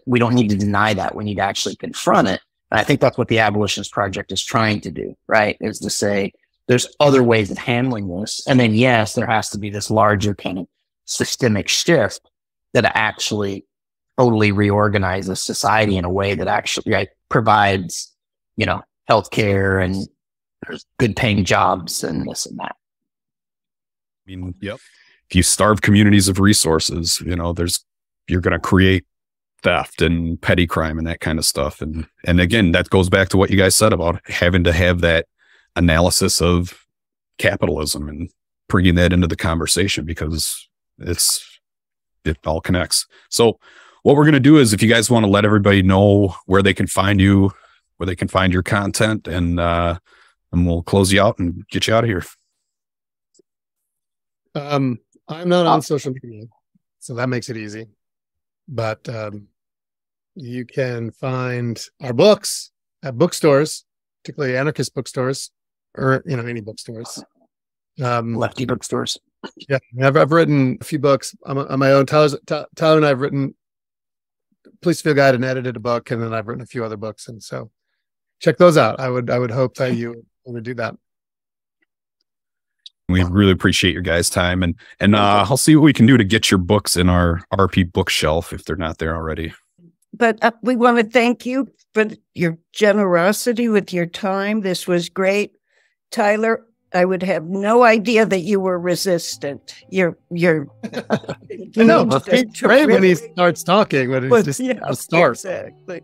we don't need to deny that. We need to actually confront it. And I think that's what the abolitionist project is trying to do, right? Is to say, there's other ways of handling this. And then, yes, there has to be this larger kind of systemic shift that actually totally reorganizes society in a way that actually provides, healthcare and there's good paying jobs and this and that. Yep. If you starve communities of resources, you're going to create theft and petty crime and that kind of stuff. And again, that goes back to what you guys said about having to have that analysis of capitalism and bringing that into the conversation, because it all connects. So what we're going to do is, if you guys want to let everybody know where they can find you, where they can find your content, and we'll close you out and get you out of here. I'm not on social media, so that makes it easy. But you can find our books at bookstores, particularly anarchist bookstores, or any bookstores. Lefty bookstores. Yeah, I've written a few books on my own. Tyler and I've written Police Field Guide and edited a book, and then I've written a few other books, and so check those out. I would hope that you would do that. We really appreciate your guys' time, and I'll see what we can do to get your books in our RP bookshelf if they're not there already. But we want to thank you for your generosity with your time. This was great. Tyler, I would have no idea that you were resistant. You're No, it's great when he starts talking, but it's just a start. Exactly.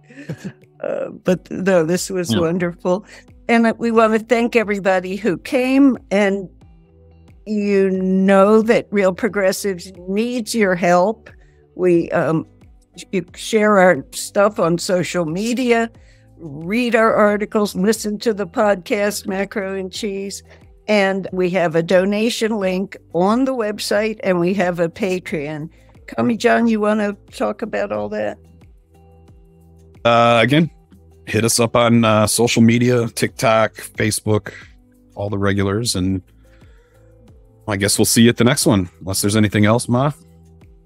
But no, this was wonderful. And we want to thank everybody who came, and you know that Real Progressives needs your help. You share our stuff on social media, read our articles, listen to the podcast, Macro and Cheese. And we have a donation link on the website, and we have a Patreon. Kami John, you want to talk about all that? Again, hit us up on social media, TikTok, Facebook, all the regulars. And I guess we'll see you at the next one, unless there's anything else, Ma.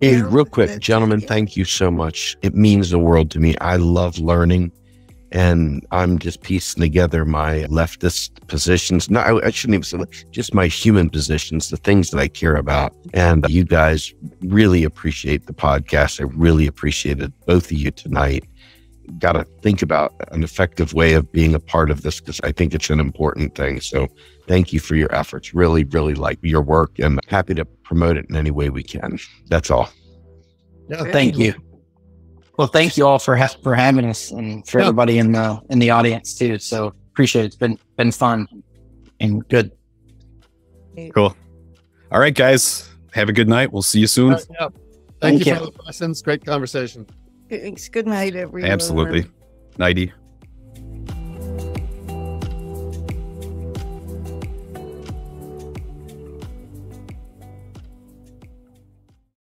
Hey, real quick, gentlemen, thank you so much. It means the world to me. I love learning. And I'm just piecing together my leftist positions. No, I shouldn't even say just my human positions, the things that I care about. And you guys really appreciate the podcast. I really appreciated both of you tonight. Got to think about an effective way of being a part of this, because I think it's an important thing. So thank you for your efforts. Really, really like your work, and happy to promote it in any way we can. That's all. Yeah, thank you. Well, thank you all for having us, and for everybody in the audience too. So appreciate it. It's been fun and good. Cool. All right, guys. Have a good night. We'll see you soon. Thank you for the questions. Great conversation. Thanks. Good night, everyone. Absolutely. Nighty.